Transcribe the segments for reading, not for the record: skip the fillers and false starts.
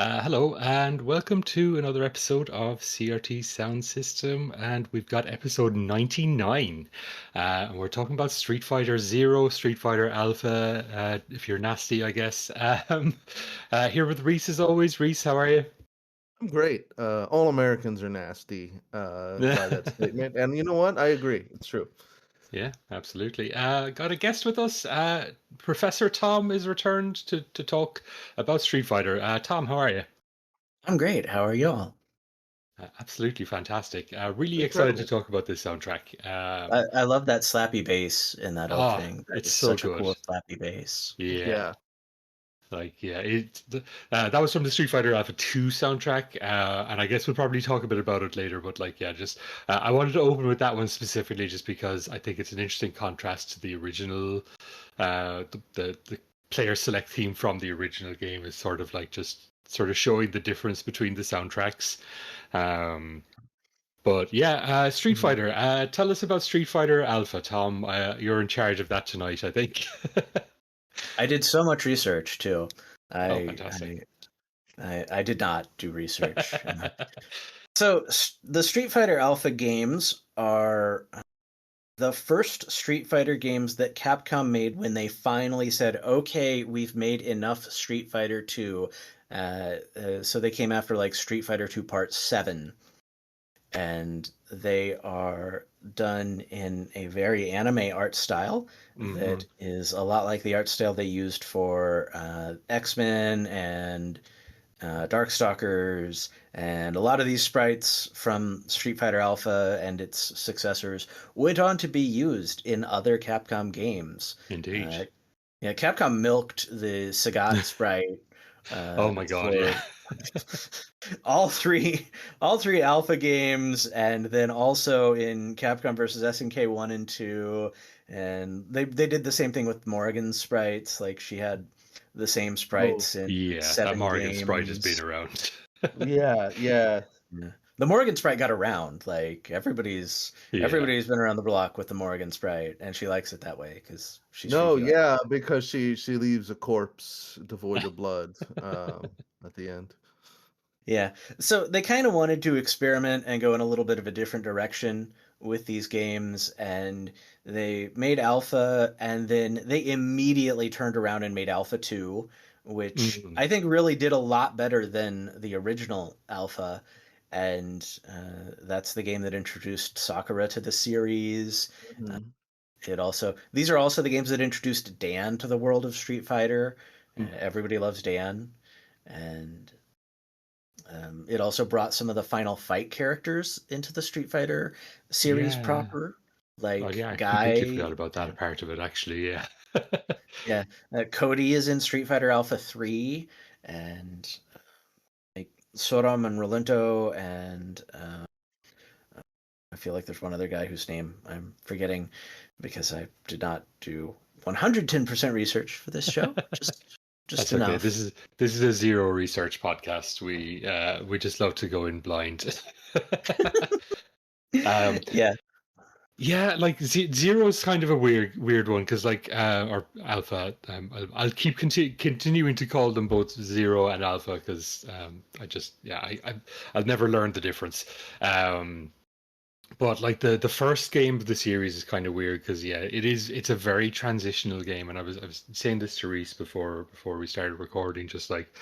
Hello, and welcome to another episode of CRT Sound System. And we've got episode 99. And we're talking about Street Fighter Zero, Street Fighter Alpha, if you're nasty, I guess. Here with Reese as always. Reese, how are you? I'm great. All Americans are nasty by that statement. And you know what? I agree. It's true. Yeah, absolutely. Got a guest with us. Professor Tom is returned to talk about Street Fighter. Tom, how are you? I'm great. How are y'all? Absolutely fantastic. Really excited to Incredible. talk about this soundtrack. I love that slappy bass in that opening. That It's is so such a good. cool slappy bass. Yeah. Yeah. That was from the Street Fighter Alpha 2 soundtrack, and I guess we'll probably talk a bit about it later. But I wanted to open with that one specifically, just because I think it's an interesting contrast to the original. The player select theme from the original game is sort of like just sort of showing the difference between the soundtracks. But yeah, Street Mhm. Fighter. Tell us about Street Fighter Alpha, Tom. You're in charge of that tonight, I think. I did so much research too. Oh, I fantastic. I did not do research. So the Street Fighter Alpha games are the first Street Fighter games that Capcom made when they finally said, "Okay, we've made enough Street Fighter 2." So they came after like Street Fighter 2 Part 7. And they are done in a very anime art style Hmm. that is a lot like the art style they used for X-Men and Darkstalkers, and a lot of these sprites from Street Fighter Alpha and its successors went on to be used in other Capcom games. Indeed. Uh, yeah, Capcom milked the Sagat sprite Oh my God, for yeah. all three alpha games, and then also in Capcom versus SNK 1 and 2, and they did the same thing with Morrigan's sprites. Like, she had the same Oh, sprites in Yeah, that 7 Morgan sprite has been games. around. yeah, yeah. Yeah. The Morrigan sprite got around. Like, everybody's Yeah. everybody's been around the block with the Morrigan sprite, and she likes it that way because she's No, freaky like yeah, because she leaves a corpse devoid of blood at the end. Yeah. So they kind of wanted to experiment and go in a little bit of a different direction with these games, and they made Alpha, and then they immediately turned around and made Alpha 2, which Mm. I think really did a lot better than the original Alpha. And that's the game that introduced Sakura to the series. Uh, Mhm. these are also the games that introduced Dan to the world of Street Fighter. Mm. Everybody loves Dan, and it also brought some of the Final Fight characters into the Street Fighter series Yeah. proper, Oh, like yeah, I completely forgot Guy. about that part of it, actually. Yeah. Yeah, Cody is in Street Fighter Alpha 3, and like Soram and Rolento, and I feel like there's one other guy whose name I'm forgetting because I did not do 110% research for this show. Just That's okay. enough. This is a zero research podcast. We just love to go in blind. um, Yeah. Yeah, like zero is kind of a weird one because or alpha. I'll keep continuing to call them both zero and alpha because I just I'll never learn the difference. Um, but like the first game of the series is kind of weird because it's a very transitional game, and I was saying this to Reese before we started recording, just like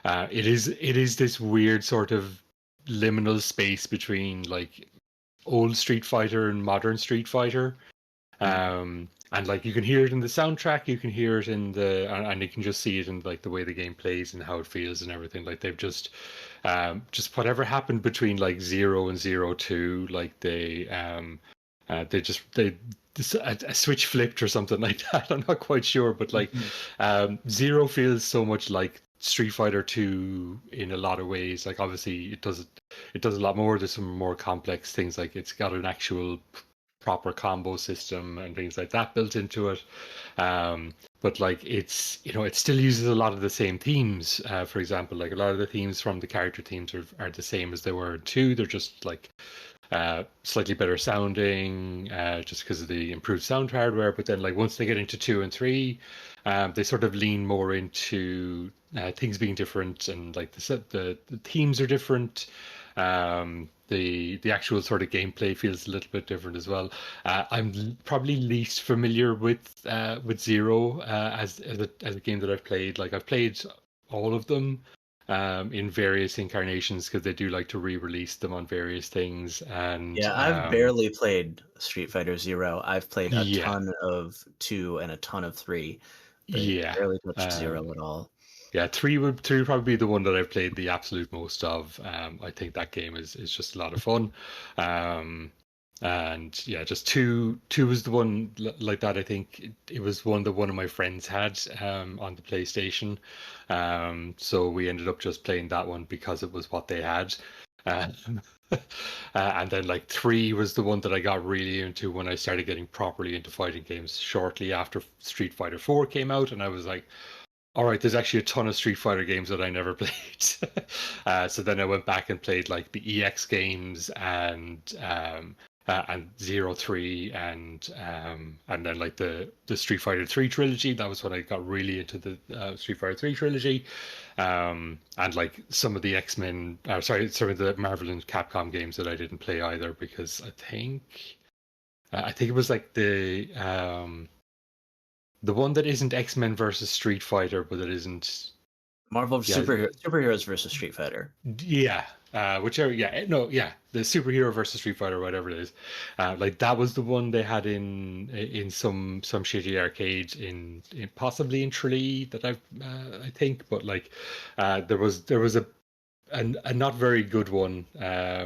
it is this weird sort of liminal space between like old Street Fighter and modern Street Fighter. And like you can hear it in the soundtrack, you can hear it in and you can just see it in like the way the game plays and how it feels and everything. Like they've just whatever happened between like zero and zero two, like they just a switch flipped or something like that. I'm not quite sure, but like Mhm. zero feels so much like Street Fighter 2 in a lot of ways. Like obviously it does a lot more. There's some more complex things, like it's got an actual proper combo system and things like that built into it. But like it still uses a lot of the same themes. For example, like a lot of the themes from the character themes are the same as they were in 2. They're just like slightly better sounding, just because of the improved sound hardware. But then, like once they get into 2 and 3, They sort of lean more into things being different, and like the themes are different. The actual sort of gameplay feels a little bit different as well. I'm probably least familiar with Zero as a game that I've played. Like I've played all of them in various incarnations because they do like to re-release them on various things. And Yeah, I've barely played Street Fighter Zero. I've played a yeah, ton of 2 and a ton of 3, but yeah. barely touched 0 at all. Yeah, three would probably be the one that I've played the absolute most of. I think that game is just a lot of fun. And yeah, just two was the one like that. I think it was one that one of my friends had on the PlayStation. So we ended up just playing that one because it was what they had. Um, and then like 3 was the one that I got really into when I started getting properly into fighting games shortly after Street Fighter 4 came out, and I was like, all right, there's actually a ton of Street Fighter games that I never played. So then I went back and played like the EX games and 03 and then like the Street Fighter 3 trilogy. That was when I got really into the Street Fighter 3 trilogy. And like some of the X-Men, sorry, some of the Marvel and Capcom games that I didn't play either because I think it was like the one that isn't X-Men versus Street Fighter, but it isn't Marvel superheroes versus Street Fighter. Yeah, whichever. Yeah, no, yeah, the superhero versus Street Fighter, whatever it is. Like that was the one they had in some shitty arcade in possibly in Tralee that I think, but like there was a not very good one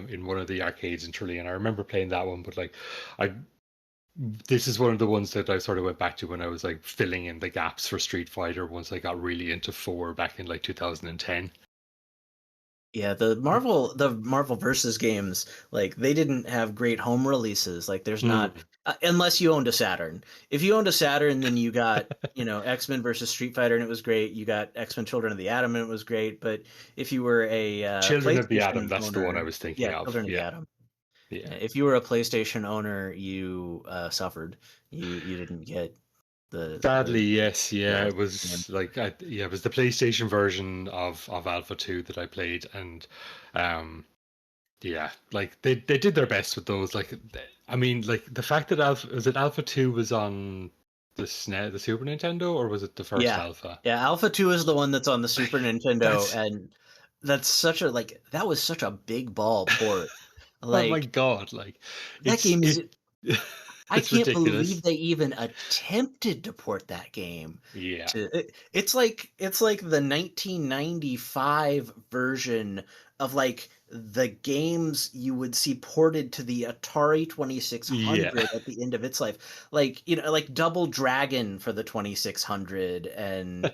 in one of the arcades in Tralee, and I remember playing that one, but like I. This is one of the ones that I sort of went back to when I was like filling in the gaps for Street Fighter once I got really into 4 back in like 2010. Yeah, the Marvel versus games, like they didn't have great home releases. Like there's not unless you owned a Saturn. If you owned a Saturn, then you got, X-Men versus Street Fighter and it was great. You got X-Men Children of the Atom and it was great, but if you were a Children of the PlayStation Atom, that's the one I owner, was thinking of. Children of the Atom. Yeah. If you were a PlayStation owner, you suffered. You didn't get Sadly, yes, yeah, it was game. like it was the PlayStation version of Alpha 2 that I played, and yeah, like they did their best with those. Like, I mean, like the fact that Alpha 2 was on the SNES, the Super Nintendo, or was it the first Alpha? Yeah, Alpha 2 is the one that's on the Super Nintendo, and that was such a big ball port. Like, oh my god, like that game is. I can't ridiculous. believe they even attempted to port that game. Yeah, it's like the 1995 version of like the games you would see ported to the Atari 2600 at the end of its life, like like Double Dragon for the 2600, and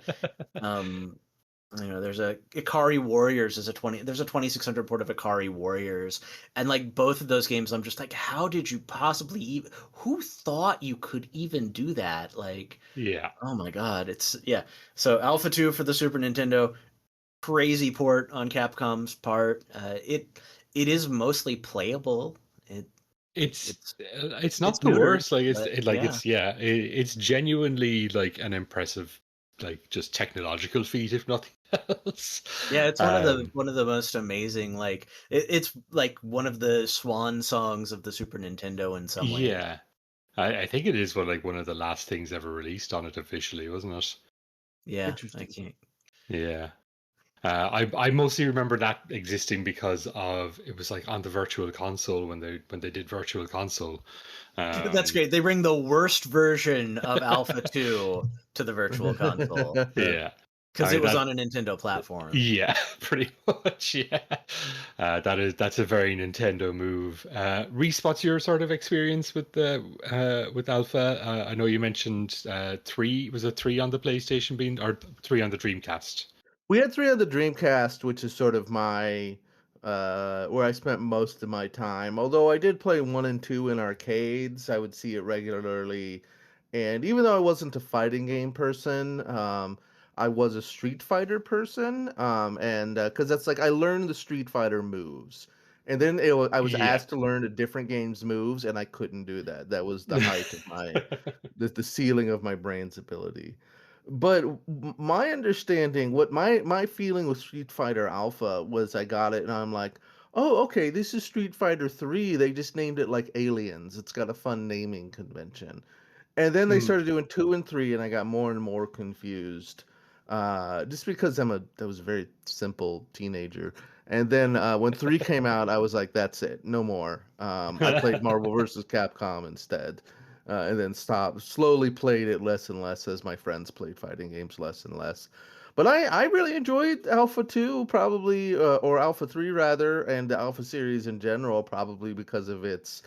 there's a Ikari Warriors there's a 2600 port of Ikari Warriors, and like both of those games I'm just like, how did you possibly who thought you could even do that? Like, yeah, oh my god, so Alpha 2 for the Super Nintendo, crazy port on Capcom's part. It is mostly playable. It's not the worst. Like it's genuinely like an impressive, like just technological feat, if nothing else. Yeah, it's one of the most amazing. Like it's like one of the swan songs of the Super Nintendo in some way. Yeah, I think it is one of the last things ever released on it officially, wasn't it? Yeah, I can't. Yeah. I mostly remember that existing because of it was like on the Virtual Console when they did Virtual Console. That's great. They bring the worst version of Alpha 2 to the Virtual Console. Yeah. Because it was on a Nintendo platform. Yeah, pretty much. Yeah, that's a very Nintendo move. Reese, what's your sort of experience with Alpha? I know you mentioned 3. Was it 3 on the PlayStation or 3 on the Dreamcast? We had 3 on the Dreamcast, which is sort of my where I spent most of my time. Although I did play 1 and 2 in arcades, I would see it regularly. And even though I wasn't a fighting game person, I was a Street Fighter person, and because that's like I learned the Street Fighter moves, and then I was asked to learn a different game's moves, and I couldn't do that. That was the height of my the ceiling of my brain's ability. But my understanding, what my feeling with Street Fighter Alpha was, I got it and I'm like, oh, okay, this is Street Fighter 3. They just named it like Aliens. It's got a fun naming convention. And then they Mm. started doing 2 and 3, and I got more and more confused. Just because I was a very simple teenager. And then when 3 came out, I was like, that's it, no more. I played Marvel vs. Capcom instead. And then stopped, slowly played it less and less as my friends played fighting games less and less. But I really enjoyed Alpha 2, probably, or Alpha 3 rather, and the Alpha series in general, probably because of its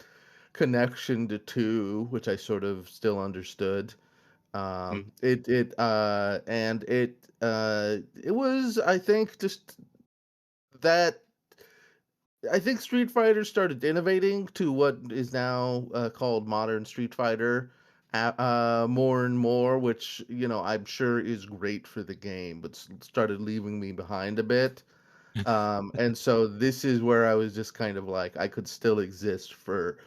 connection to 2, which I sort of still understood. Mm. It was, I think, just that I think Street Fighter started innovating to what is now called modern Street Fighter more and more, which, I'm sure is great for the game, but started leaving me behind a bit. And so this is where I was just kind of like, I could still exist for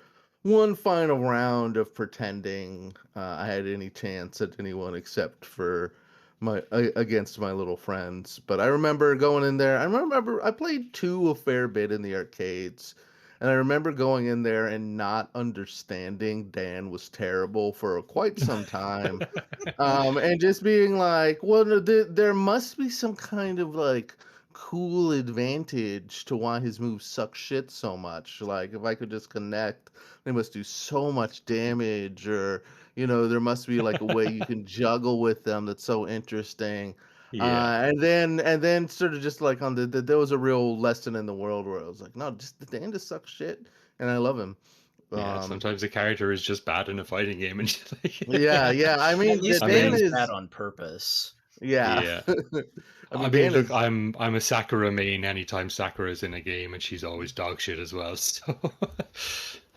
one final round of pretending I had any chance at anyone except for against my little friends. But I remember going in there. I remember I played 2 a fair bit in the arcades, and I remember going in there and not understanding Dan was terrible for quite some time, and just being like, well, no, there must be some kind of like cool advantage to why his moves suck shit so much. Like if I could just connect, they must do so much damage, or there must be like a way you can juggle with them that's so interesting. Yeah. And then sort of just like on there was a real lesson in the world where I was like, no, just the end just sucks shit, and I love him. Yeah, Um, sometimes a character is just bad in a fighting game, and just yeah, like, yeah. I At mean, least I Dan Dan's mean, bad is, on purpose. yeah. yeah. I I mean, mean, Dan look, is I'm a Sakura main anytime Sakura's in a game, and she's always dog shit as well. So,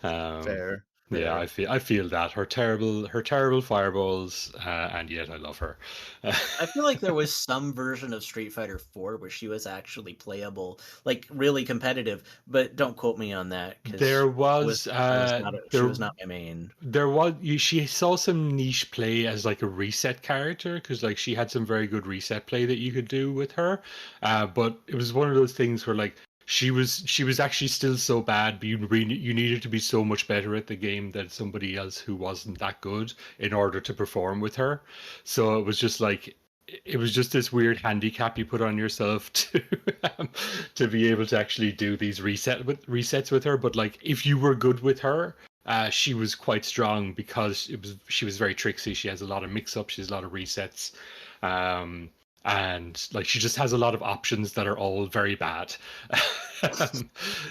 um, fair, yeah, fair. I feel that her terrible fireballs, and yet I love her. I feel like there was some version of Street Fighter 4 where she was actually playable, like really competitive, but don't quote me on that because There was she was not my main. she saw some niche play as like a reset character, because like she had some very good reset play that you could do with her, but it was one of those things where like she was actually still so bad, but you needed to be so much better at the game than somebody else who wasn't that good in order to perform with her. So it was just like, it was just this weird handicap you put on yourself to to be able to actually do these resets with her. But like, if you were good with her, she was quite strong because she was very tricksy. She has a lot of mix-ups. She has a lot of resets, um, and like she just has a lot of options that are all very bad.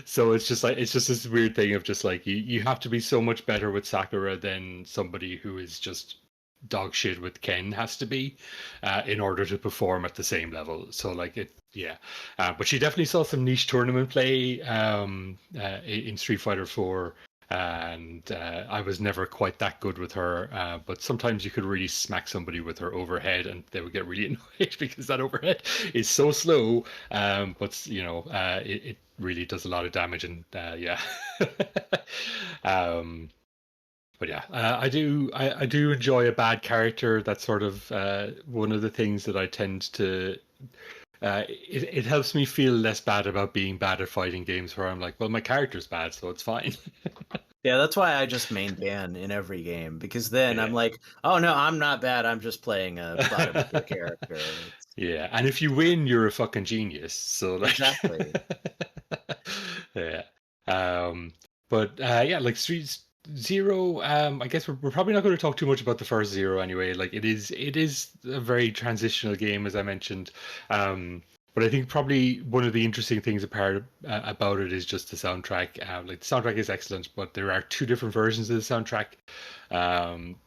So it's just this weird thing of just like, you have to be so much better with Sakura than somebody who is just dog shit with Ken has to be, in order to perform at the same level. So like yeah. But she definitely saw some niche tournament play in Street Fighter 4. And I was never quite that good with her, but sometimes you could really smack somebody with her overhead, and they would get really annoyed because that overhead is so slow. But it really does a lot of damage, and yeah. um, but yeah, I do enjoy a bad character. That's sort of one of the things that I tend to. It helps me feel less bad about being bad at fighting games, where I'm like, well, my character's bad, so it's fine. Yeah, that's why I just main Dan in every game because then I'm Yeah. like, oh no, I'm not bad. I'm just playing a bottom tier character. Yeah, and if you win, you're a fucking genius. So like, Exactly. yeah. Um, but yeah, like Street Zero. I guess we're probably not going to talk too much about the first Zero anyway. Like it is a very transitional game, as I mentioned. But I think probably one of the interesting things about it is just the soundtrack. Like the soundtrack is excellent, but there are two different versions of the soundtrack.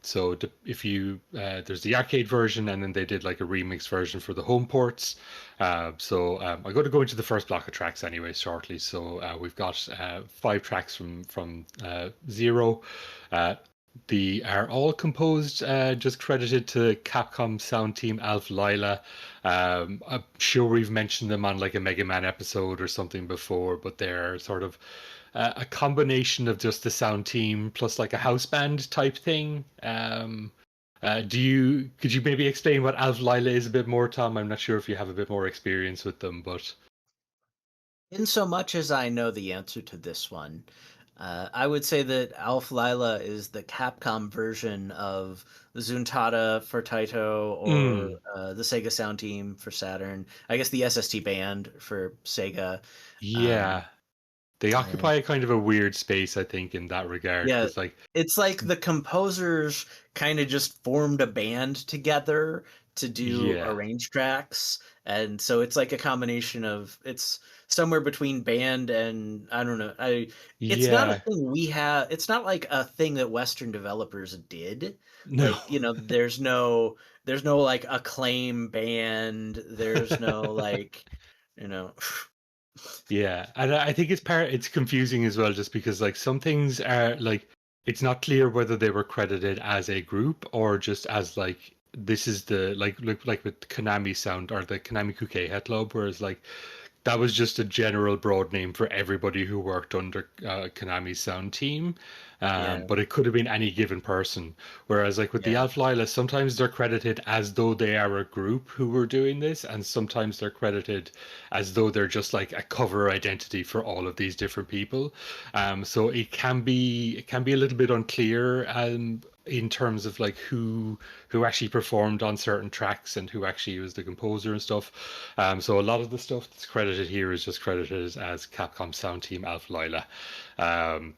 So if you there's the arcade version, and then they did like a remix version for the home ports. So I'm going to go into the first block of tracks anyway shortly. So we've got 5 tracks from Zero. They are all composed, just credited to Capcom sound team Alph, Lyla. I'm sure we've mentioned them on like a Mega Man episode or something before, but they're sort of a combination of just the sound team plus like a house band type thing. Could you maybe explain what Alph Lyla is a bit more, Tom? I'm not sure if you have a bit more experience with them, but In so much as I know the answer to this one, I would say that Alph Lyla is the Capcom version of Zuntata for Taito, or the Sega Sound Team for Saturn. I guess the SST Band for Sega. yeah, they and- occupy a kind of a weird space, I think, in that regard. Yeah, 'Cause, like, it's like the composers kind of just formed a band together to do yeah, arrange tracks, and so it's like a combination of, it's somewhere between band and, I don't know. It's not a yeah, thing we have. It's not like a thing that Western developers did. no, Like, there's no like Acclaim band. There's no like, you know. yeah, and I think it's confusing as well, just because like some things are like it's not clear whether they were credited as a group or just as like this is the like with Konami Sound or the Konami Kuke Club, whereas like that was just a general broad name for everybody who worked under Konami's sound team. Yeah. But it could have been any given person. Whereas, like with the Yeah. Alph Lyla, sometimes they're credited as though they are a group who were doing this, and sometimes they're credited as though they're just like a cover identity for all of these different people. So it can be a little bit unclear in terms of like who actually performed on certain tracks and who actually was the composer and stuff. So a lot of the stuff that's credited here is just credited as Capcom Sound Team Alph Lyla.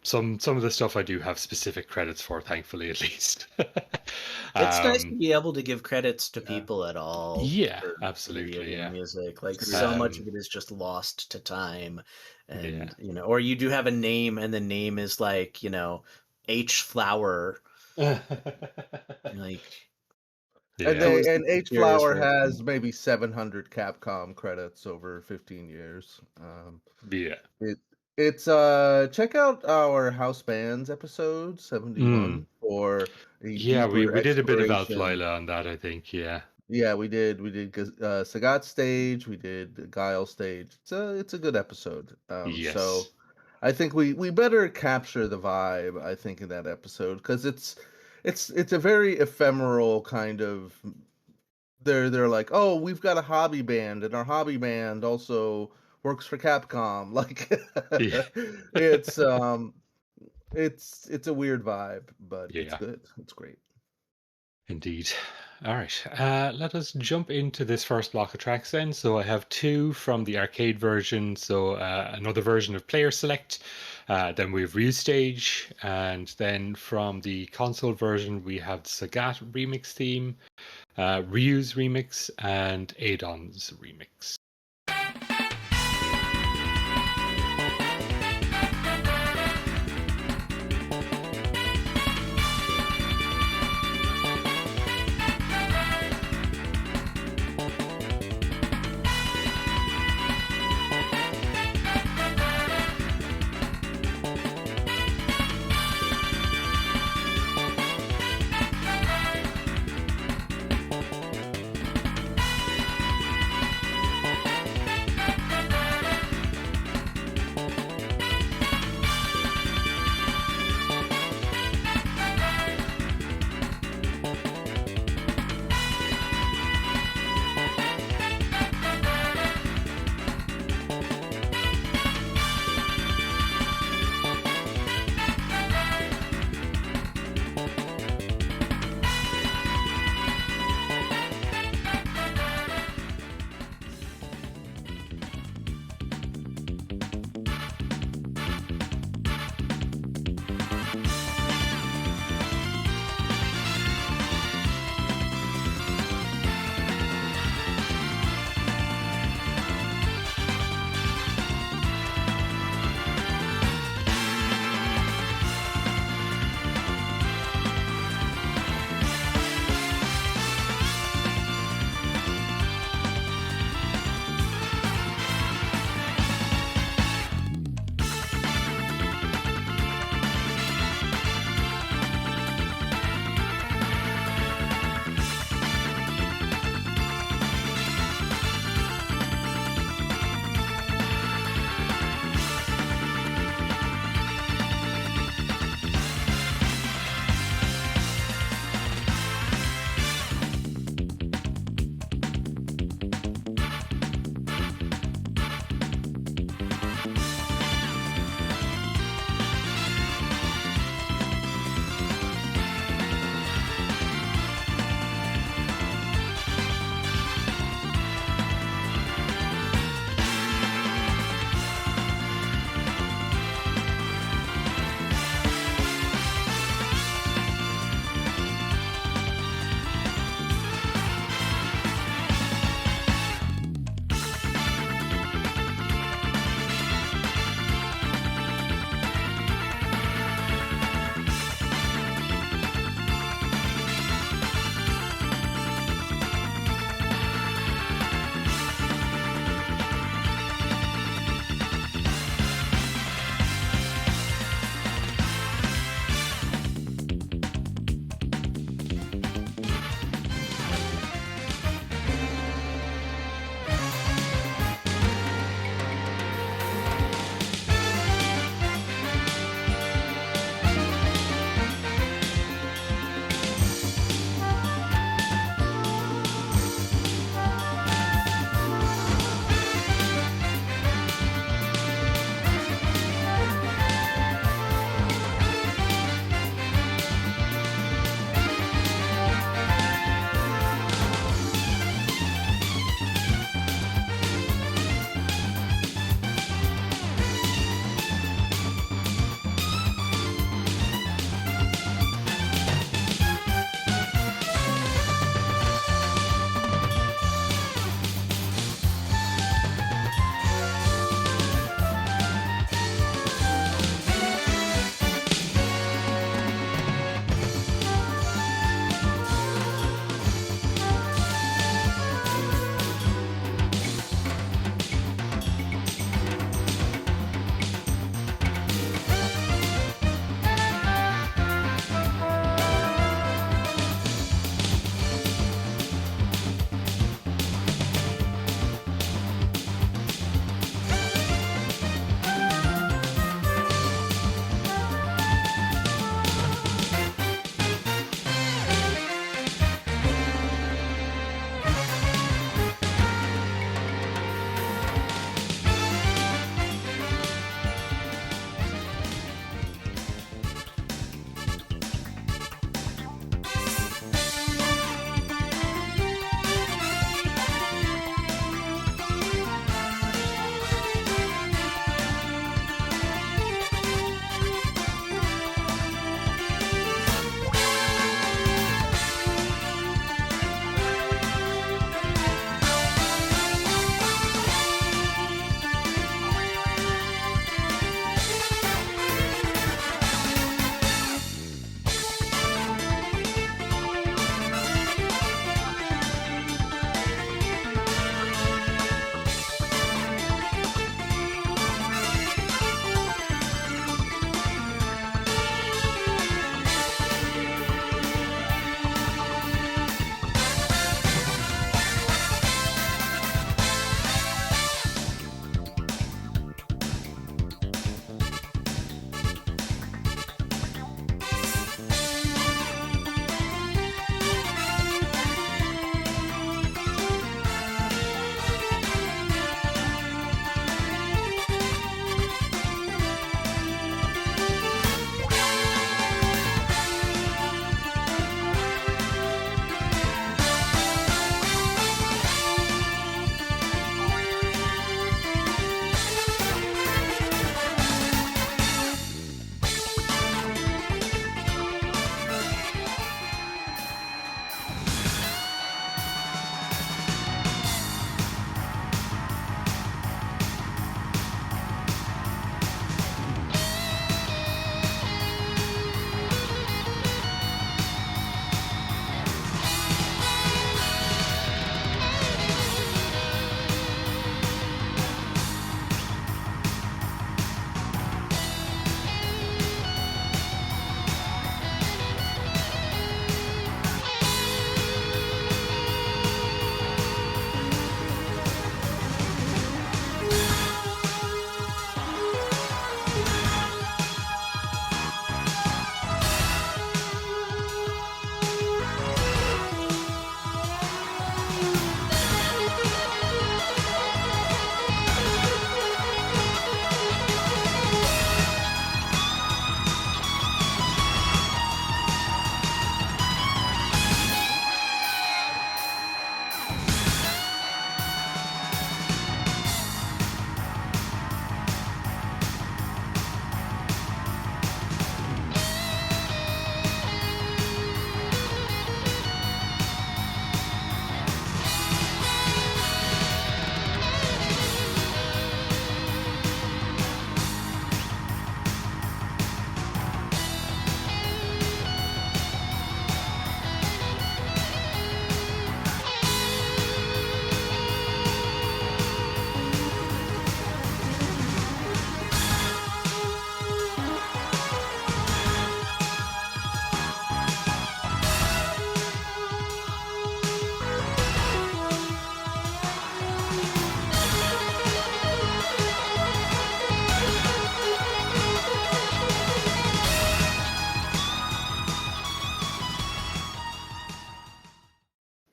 Some of the stuff I do have specific credits for, thankfully, at least. It's nice to be able to give credits to Yeah. people at all. Yeah, for absolutely, video game yeah. music. Like, so much Um, of it is just lost to time, and Yeah. or you do have a name, and the name is like, H Flower. Like, And Yeah. who is they the and H mysterious Flower person? has maybe 700 Capcom credits over 15 years. Yeah. It's check out our House Bands episode 71 for a Yeah, deeper we did a bit of Alph exploration. Lyla on that, I think, yeah. Yeah, we did Sagat stage, we did Guile stage. It's a good episode. So Yes. I think we better capture the vibe, I think, in that episode, because it's a very ephemeral kind of, they're like, oh, we've got a hobby band, and our hobby band also works for Capcom. Like, Yeah. it's it's a weird vibe, but it's Yeah. good. It's great. Indeed. All right. Let us jump into this first block of tracks then. So I have two from the arcade version. So another version of Player Select. Then we have Ryu Stage. And then from the console version, we have the Sagat remix theme, Ryu's remix, and Adon's remix.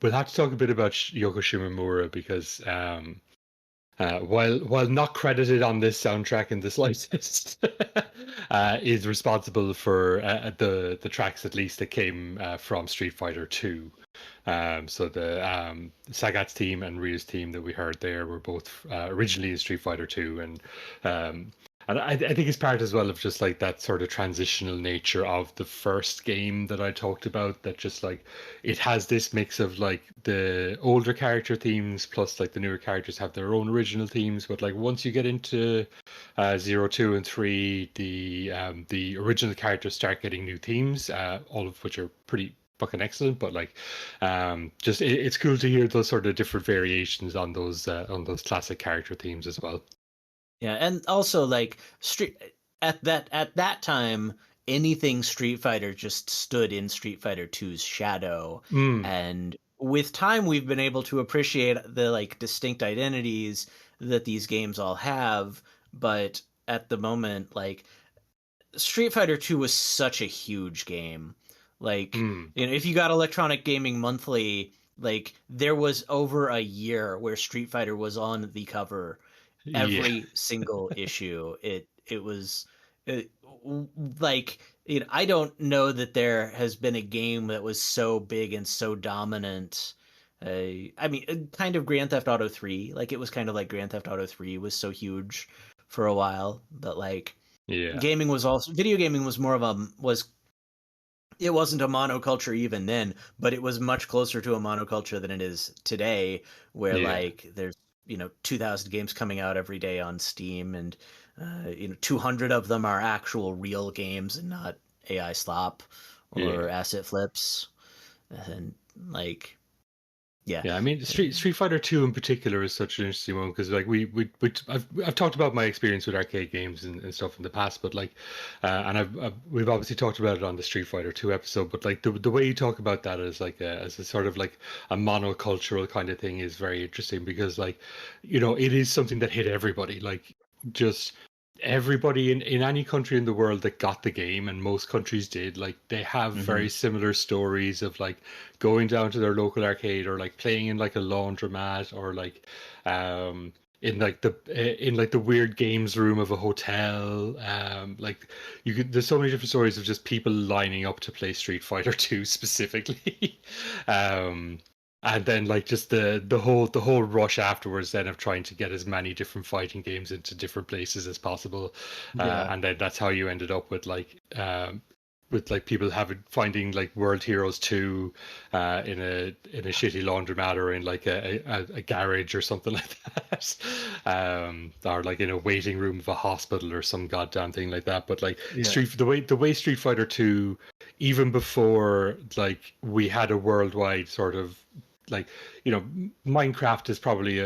we'll have to talk a bit about Yoko Shimomura because while not credited on this soundtrack in the slightest, is responsible for the tracks at least that came from Street Fighter 2. So the Sagat's team and Ryu's team that we heard there were both originally in Street Fighter 2, and I think it's part as well of just like that sort of transitional nature of the first game that I talked about, that just like it has this mix of like the older character themes plus like the newer characters have their own original themes, but like once you get into 0, 2, and 3, the original characters start getting new themes, all of which are pretty fucking excellent. But like just it's cool to hear those sort of different variations on those classic character themes as well. Yeah, and also like at that time, anything Street Fighter just stood in Street Fighter 2's shadow. And with time, we've been able to appreciate the like distinct identities that these games all have. But at the moment, like Street Fighter 2 was such a huge game. Like, if you got Electronic Gaming Monthly, like there was over a year where Street Fighter was on the cover. Every single issue. It was like, I don't know that there has been a game that was so big and so dominant. I mean, kind of Grand Theft Auto 3. Like it was kind of like Grand Theft Auto 3 was so huge for a while, but like video gaming was more of it wasn't a monoculture even then, but it was much closer to a monoculture than it is today, where like there's 2,000 games coming out every day on Steam, and 200 of them are actual real games and not AI slop or asset flips, and like I mean Street Fighter 2 in particular is such an interesting one because like I've talked about my experience with arcade games and stuff in the past, but like and we've obviously talked about it on the Street Fighter 2 episode, but like the way you talk about that as like as a sort of like a monocultural kind of thing is very interesting because like it is something that hit everybody, like just everybody in any country in the world that got the game, and most countries did, like they have very similar stories of like going down to their local arcade or like playing in like a laundromat or like in like the weird games room of a hotel. Like there's so many different stories of just people lining up to play Street Fighter 2 specifically. And then like just the whole rush afterwards then of trying to get as many different fighting games into different places as possible. And then that's how you ended up with like people finding like World Heroes 2 in a shitty laundromat or in like a garage or something like that. Or like in a waiting room of a hospital or some goddamn thing like that. But like the way Street Fighter 2, even before like we had a worldwide sort of like Minecraft is probably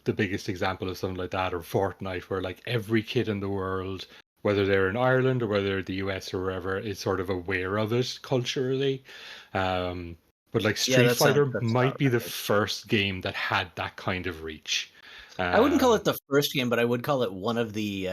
the biggest example of something like that, or Fortnite, where like every kid in the world, whether they're in Ireland or whether they're the US or wherever, is sort of aware of it culturally. But like Street Fighter might be the first game that had that kind of reach. I wouldn't call it the first game, but I would call it one of the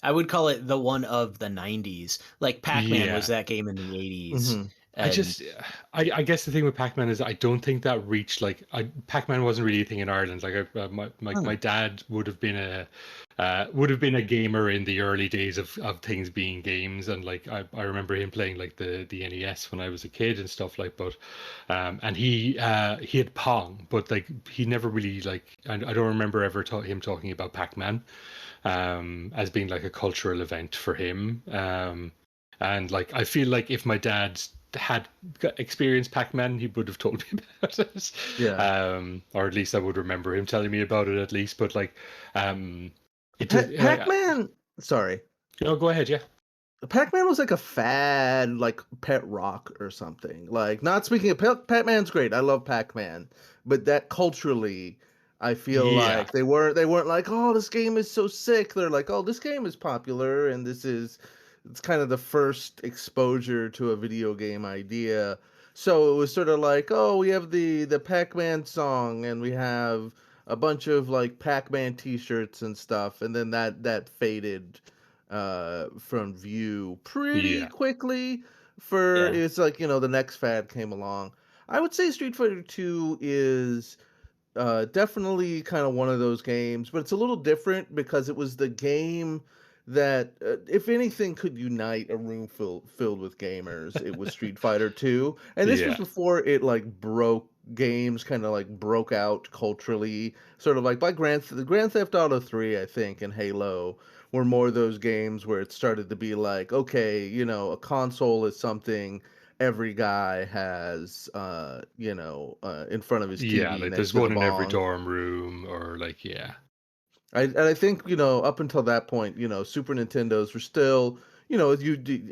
I would call it the one of the 90s. Like Pac-Man was that game in the 80s. I guess the thing with Pac-Man is I don't think that reached like Pac-Man wasn't really a thing in Ireland. Like my dad would have been a gamer in the early days of things being games, and like I remember him playing like the NES when I was a kid and stuff like. But and he had Pong, but like he never really like I don't remember ever him talking about Pac-Man as being like a cultural event for him. And like I feel like if my dad had experienced Pac-Man, he would have told me about it. Or at least I would remember him telling me about it at least. But like Pac-Man sorry. Go ahead, yeah. Pac-Man was like a fad, like pet rock or something. Like, not speaking of Pac-Man's great. I love Pac-Man, but that culturally, I feel like they weren't like, oh, this game is so sick. They're like, oh, this game is popular, and it's kind of the first exposure to a video game idea. So it was sort of like, oh, we have the Pac-Man song, and we have a bunch of like Pac-Man t-shirts and stuff, and then that faded from view pretty quickly. It's like the next fad came along. I would say Street Fighter 2 is definitely kind of one of those games, but it's a little different because it was the game that, if anything, could unite a room filled with gamers. It was Street Fighter 2, and this was Yeah. before it like broke games, kind of like broke out culturally, sort of like by Grand Theft Auto 3, I think, and Halo were more of those games where it started to be like, okay, a console is something every guy has, in front of his Yeah, TV like next there's to the one in every bong. dorm room, or like, yeah. I think, up until that point, Super Nintendos were still,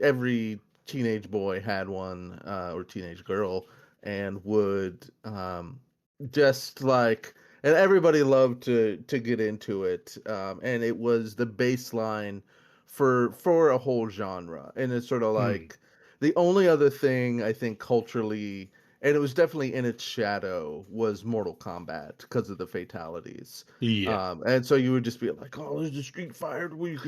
every teenage boy had one, or teenage girl, and would, just like, and everybody loved to get into it, and it was the baseline for a whole genre, and it's sort of Mm. like the only other thing I think culturally, and it was definitely in its shadow, was Mortal Kombat because of the fatalities. Yeah. And so you would just be like, "Oh, there's a Street Fighter where you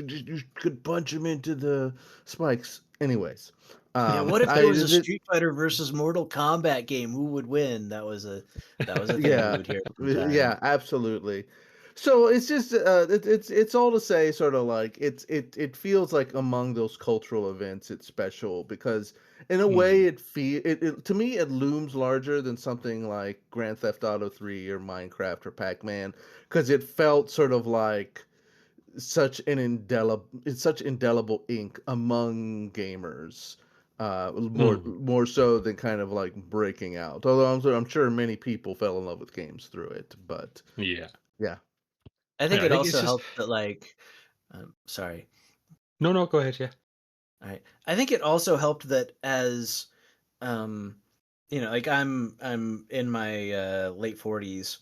could punch him into the spikes." Anyways, Yeah, what if I there was a did, Street Fighter versus Mortal Kombat game? Who would win? That was a thing we yeah, would hear yeah, sometime. absolutely. So it's just, it's all to say, sort of like it feels like among those cultural events, it's special because in a way Mm. it to me it looms larger than something like Grand Theft Auto 3 or Minecraft or Pac-Man, because it felt sort of like such indelible ink among gamers, Mm. more so than kind of like breaking out. Although I'm sure many people fell in love with games through it, but Yeah. yeah. I think Yeah, I it think it's also just helped that sorry. no, no. Go ahead. Yeah. All right. I think it also helped that as um like I'm in my late 40s,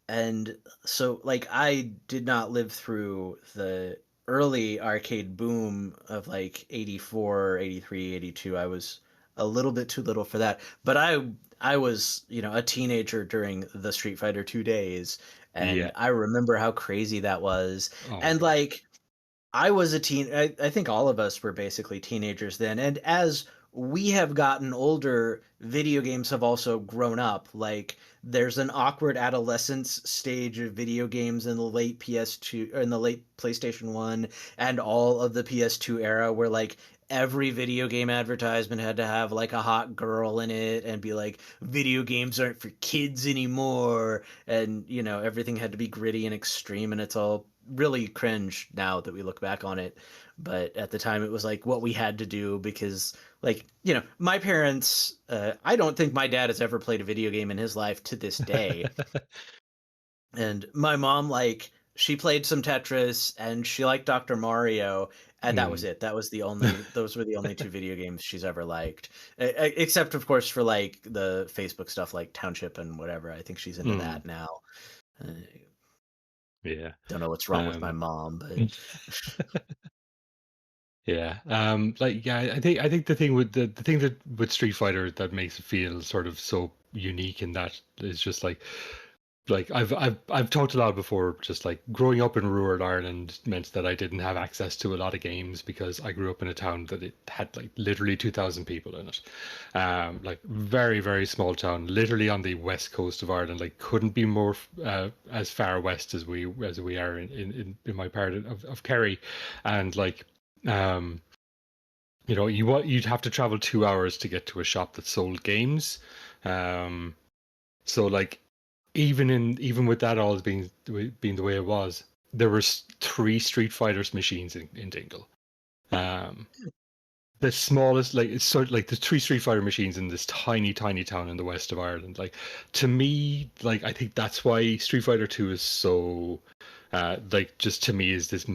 and so like I did not live through the early arcade boom of like 84, 83, 82. I was a little bit too little for that, but I was, a teenager during the Street Fighter 2 days, and Yeah. I remember how crazy that was. Oh my And god. like I was a teen. I think all of us were basically teenagers then. And as we have gotten older, video games have also grown up. Like there's an awkward adolescence stage of video games in the late PS2 or in the late PlayStation 1 and all of the PS2 era where like every video game advertisement had to have like a hot girl in it and be like video games aren't for kids anymore, and everything had to be gritty and extreme, and it's all really cringe now that we look back on it. But at the time it was like what we had to do because like my parents, I don't think my dad has ever played a video game in his life to this day. And my mom, like, she played some Tetris and she liked Dr. Mario, and that was Mm. it. Those were the only two video games she's ever liked. Except of course for like the Facebook stuff like Township and whatever. I think she's into Mm. that now. uh, Yeah. don't know what's wrong with my Um. mom, but Yeah. Like, yeah. I think the thing that with Street Fighter that makes it feel sort of so unique in that is just like I've talked a lot before, just like growing up in rural Ireland meant that I didn't have access to a lot of games because I grew up in a town that it had like literally 2,000 people in it. Like very, very small town, literally on the west coast of Ireland, like couldn't be more as far west as we are in my part of Kerry. And like um you'd have to travel 2 hours to get to a shop that sold games. Um so like even with that all being the way it was, there were three Street Fighters machines in Dingle. Um, the smallest, like it's sort of like the three Street Fighter machines in this tiny, tiny town in the west of Ireland. Like to me, like I think that's why Street Fighter 2 is so, like just to me is this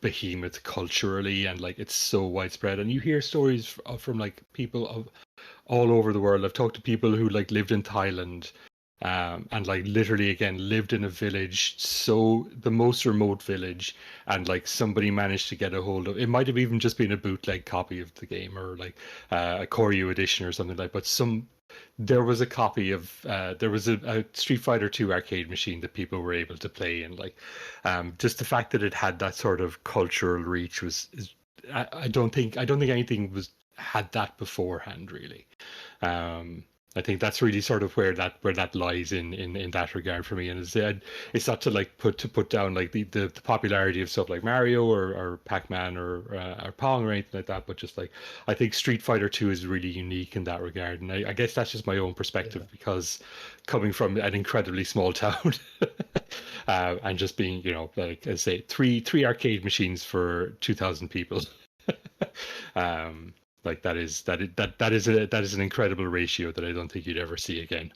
behemoth culturally, and like it's so widespread. And you hear stories from like people of all over the world. I've talked to people who like lived in Thailand, and like literally again lived in a village, so the most remote village, and like somebody managed to get a hold of it. Might have even just been a bootleg copy of the game, or like a Koryu edition or something like. But there was a copy of there was a Street Fighter 2 arcade machine that people were able to play, and like just the fact that it had that sort of cultural reach I don't think anything was had that beforehand really. I think that's really sort of where that lies in that regard for me, and it's not to like put down like the popularity of stuff like Mario or Pac-Man or Pong or anything like that, but just like I think Street Fighter 2 is really unique in that regard, and I guess that's just my own perspective because coming from an incredibly small town, and just being like I say three arcade machines for 2,000 people. Like that is an incredible ratio that I don't think you'd ever see again.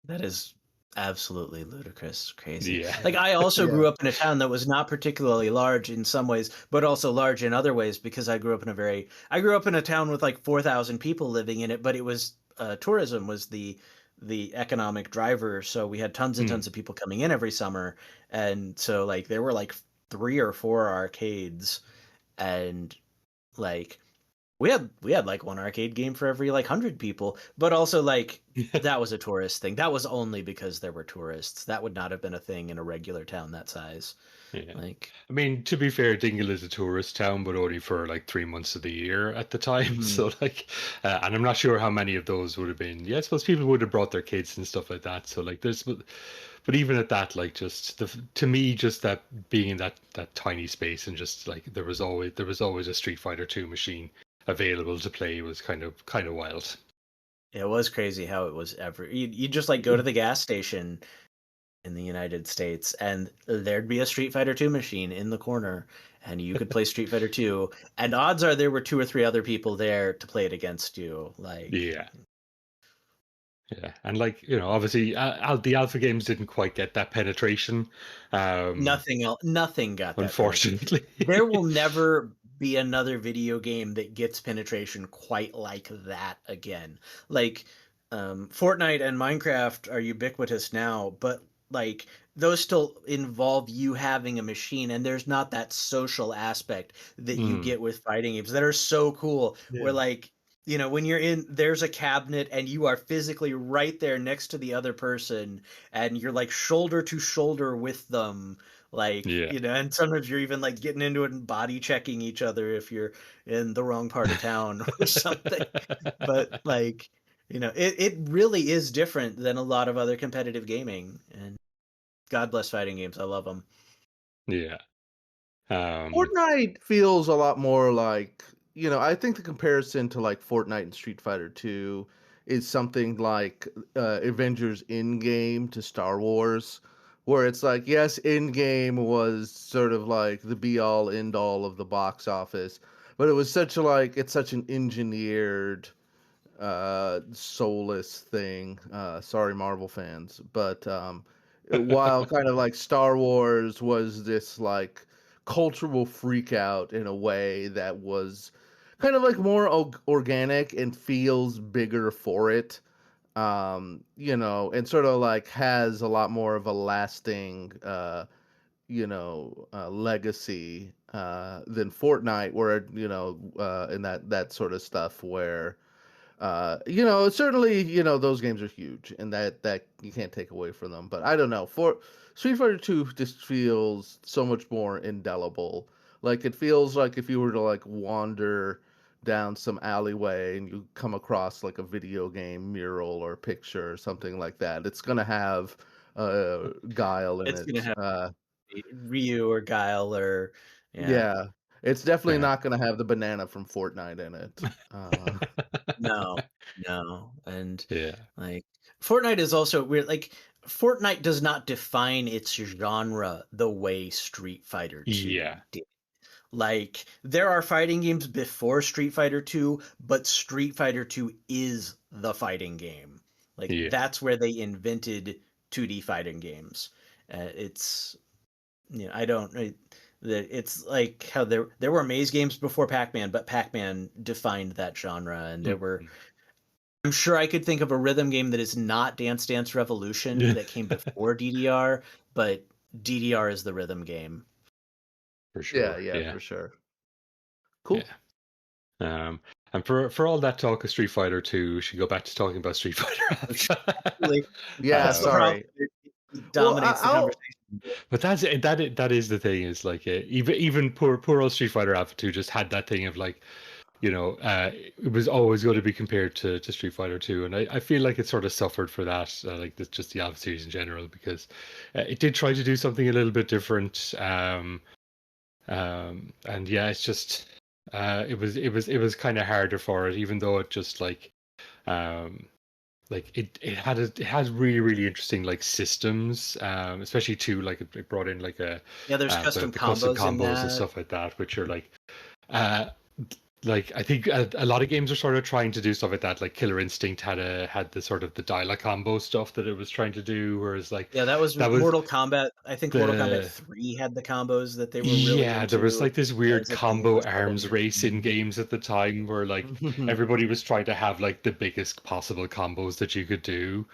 That is absolutely ludicrous, crazy. Yeah. Like I also grew up in a town that was not particularly large in some ways, but also large in other ways because I grew up in a town with like 4,000 people living in it, but it was tourism was the economic driver, so we had tons and tons of people coming in every summer, and so like there were like 3 or 4 arcades, and like we had like one arcade game for every like 100 people, but also like that was a tourist thing. That was only because there were tourists. That would not have been a thing in a regular town that size. Yeah. Like, I mean, to be fair, Dingle is a tourist town, but only for like 3 months of the year at the time. So like, and I'm not sure how many of those would have been. Yeah, I suppose people would have brought their kids and stuff like that. So like, but even at that, like, just to me, just that being in that tiny space and just like there was always a Street Fighter 2 machine available to play was kind of wild. it was crazy how it was you just like go to the gas station in the United States and there'd be a Street Fighter 2 machine in the corner and you could play Street Fighter 2 and odds are there were 2 or 3 other people there to play it against you. Like, yeah, and like obviously the alpha games didn't quite get that penetration. Nothing got that. Unfortunately, there will never be another video game that gets penetration quite like that again. Like, Fortnite and Minecraft are ubiquitous now, but like those still involve you having a machine, and there's not that social aspect that you get with fighting games that are so cool. Where like, when you're in, there's a cabinet and you are physically right there next to the other person and you're like shoulder to shoulder with them. Like, and sometimes you're even like getting into it and body checking each other if you're in the wrong part of town or something. But like, it really is different than a lot of other competitive gaming, and God bless fighting games. I love them. Yeah. Fortnite feels a lot more like, I think the comparison to like Fortnite and Street Fighter 2 is something like Avengers Endgame to Star Wars, where it's like, yes, Endgame was sort of like the be all end all of the box office, but it was such an engineered, soulless thing. Sorry, Marvel fans, but while kind of like Star Wars was this like cultural freak out in a way that was kind of like more organic and feels bigger for it, and sort of like has a lot more of a lasting, legacy than Fortnite, where in that sort of stuff where certainly, those games are huge and that you can't take away from them. But I don't know. For Street Fighter 2 just feels so much more indelible. Like it feels like if you were to like wander down some alleyway and you come across like a video game mural or picture or something like that, it's gonna have Guile in It's it. gonna have Ryu or Guile or yeah. It's definitely not gonna have the banana from Fortnite in it. No, and like Fortnite is also weird. Like Fortnite does not define its genre the way Street Fighter 2 did. Like there are fighting games before Street Fighter 2, but Street Fighter 2 is the fighting game. Like that's where they invented 2D fighting games. It's it's like how there were maze games before Pac-Man, but Pac-Man defined that genre, and there were. I'm sure I could think of a rhythm game that is not Dance Dance Revolution that came before DDR, but DDR is the rhythm game. For sure. Yeah, for sure. Cool. Yeah. And for all that talk of Street Fighter 2, we should go back to talking about Street Fighter. Yeah, sorry. Dominates the conversation. But that is the thing, is like even poor old Street Fighter Alpha 2 just had that thing of like, it was always going to be compared to Street Fighter 2, and I feel like it sort of suffered for that, like just the Alpha series in general, because it did try to do something a little bit different, and yeah, it's just it was kind of harder for it, even though it just um, it had really really interesting like systems, especially too, like it brought in like there's custom the custom combos in combos and that. stuff like that, which are uh, like I think a lot of games are sort of trying to do stuff like that. Like Killer Instinct had the sort of the Dyla combo stuff that it was trying to do, whereas like Yeah, that was Mortal Kombat. I think Mortal Kombat the 3 had the combos that they were really yeah, there was into like this weird as a game combo with all arms the race in games at the time where like Mhm. everybody was trying to have like the biggest possible combos that you could do.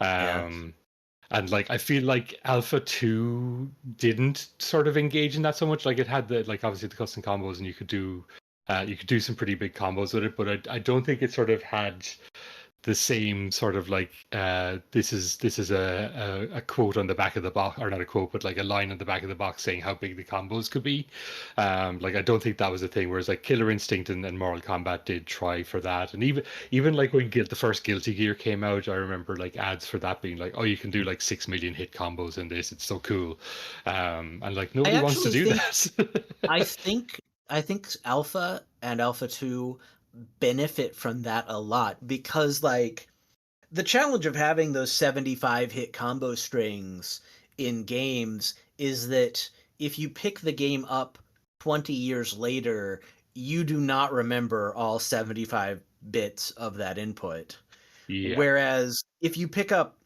yeah. And like I feel like Alpha 2 didn't sort of engage in that so much. Like it had the like obviously the custom combos, and you could do some pretty big combos with it, but I don't think it sort of had the same sort of like this is a quote on the back of the box, or not a quote, but like a line on the back of the box saying how big the combos could be. Like I don't think that was a thing, whereas like Killer Instinct and Mortal Kombat did try for that. And even like when the first Guilty Gear came out, I remember like ads for that being like, oh, you can do like 6 million hit combos in this, it's so cool. And like I nobody wants to actually do think that. I think I think Alpha and Alpha 2 benefit from that a lot, because like the challenge of having those 75 hit combo strings in games is that if you pick the game up 20 years later, you do not remember all 75 bits of that input. Yeah, Whereas if you pick up,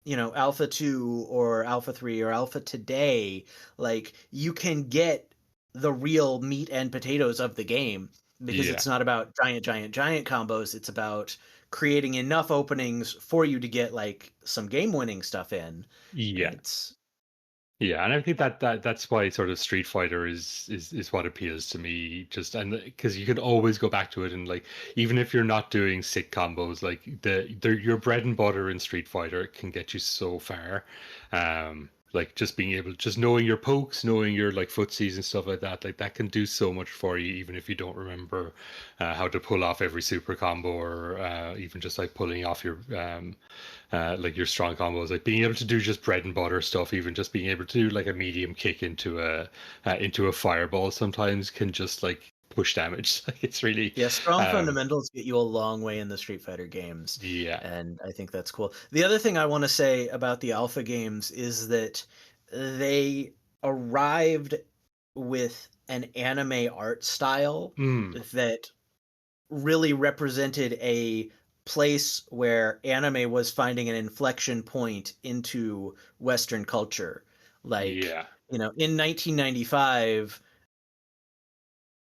Alpha 2 or Alpha 3 or Alpha today, like you can get the real meat and potatoes of the game, because yeah, it's not about giant, giant, giant combos. It's about creating enough openings for you to get like some game winning stuff in. And yeah. it's, Yeah, and I think that's why sort of Street Fighter is what appeals to me. Just and because you can always go back to it, and like even if you're not doing sick combos, like your bread and butter in Street Fighter can get you so far. Like just being able, just knowing your pokes, knowing your like footsies and stuff like that can do so much for you, even if you don't remember how to pull off every super combo, or even just like pulling off your like your strong combos, like being able to do just bread and butter stuff, even just being able to do like a medium kick into a fireball sometimes can just like push damage. Like it's really yeah, strong um fundamentals get you a long way in the Street Fighter games. yeah, And I think that's cool. The other thing I want to say about the Alpha games is that they arrived with an anime art style mm, that really represented a place where anime was finding an inflection point into Western culture. Like, yeah, in 1995,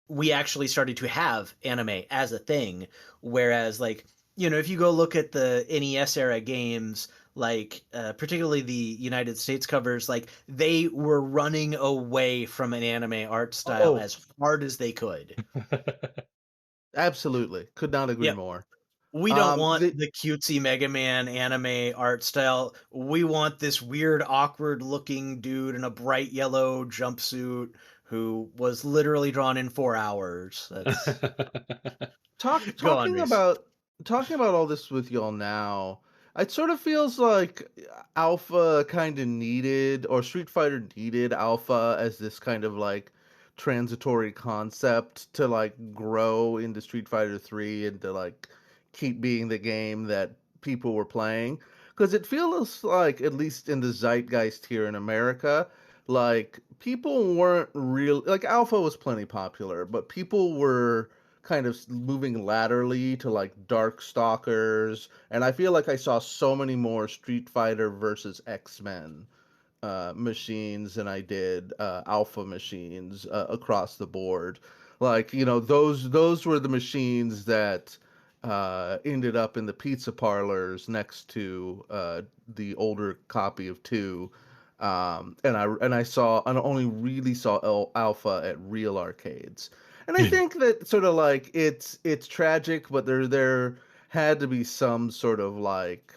we actually started to have anime as a thing. Whereas, like, if you go look at the NES era games, like particularly the United States covers, like they were running away from an anime art style Oh, as hard as they could. absolutely. Could not agree Yep. more. We don't want The the cutesy Mega Man anime art style. We want this weird, awkward looking dude in a bright yellow jumpsuit who was literally drawn in 4 hours. That's talk go on, talking Reese. about talking about all this with y'all now, it sort of feels like Alpha kind of needed, or Street Fighter needed Alpha as this kind of like transitory concept to like grow into Street Fighter 3 and to like keep being the game that people were playing, because it feels like, at least in the zeitgeist here in America, like people weren't real, like Alpha was plenty popular, but people were kind of moving laterally to like Darkstalkers, and I feel like I saw so many more Street Fighter versus X-Men machines than I did Alpha machines across the board. Like, those were the machines that ended up in the pizza parlors next to the older copy of 2. And I only really saw Alpha at real arcades. And I think that sort of like it's tragic, but there had to be some sort of like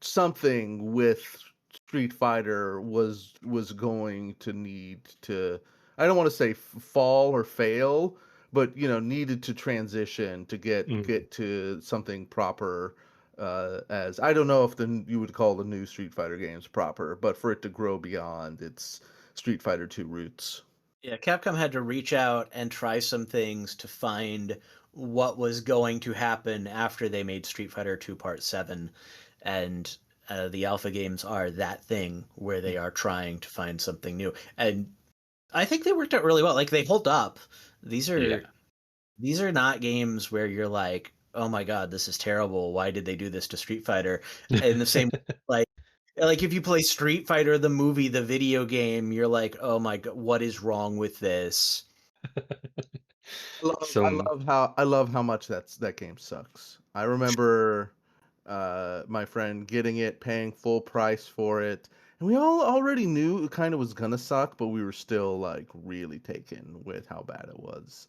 something with Street Fighter was going to need to, I don't want to say fall or fail, but needed to transition to get to something proper. As I don't know if you would call the new Street Fighter games proper, but for it to grow beyond its Street Fighter 2 roots. Yeah, Capcom had to reach out and try some things to find what was going to happen after they made Street Fighter 2 Part 7, and the Alpha games are that thing where they are trying to find something new. And I think they worked out really well. Like, they hold up. These are not games where you're like, oh my god, this is terrible. Why did they do this to Street Fighter? In the same like if you play Street Fighter the movie, the video game, you're like, oh my god, what is wrong with this? I love how much that game sucks. I remember my friend getting it, paying full price for it, and we all already knew it kind of was gonna suck, but we were still like really taken with how bad it was.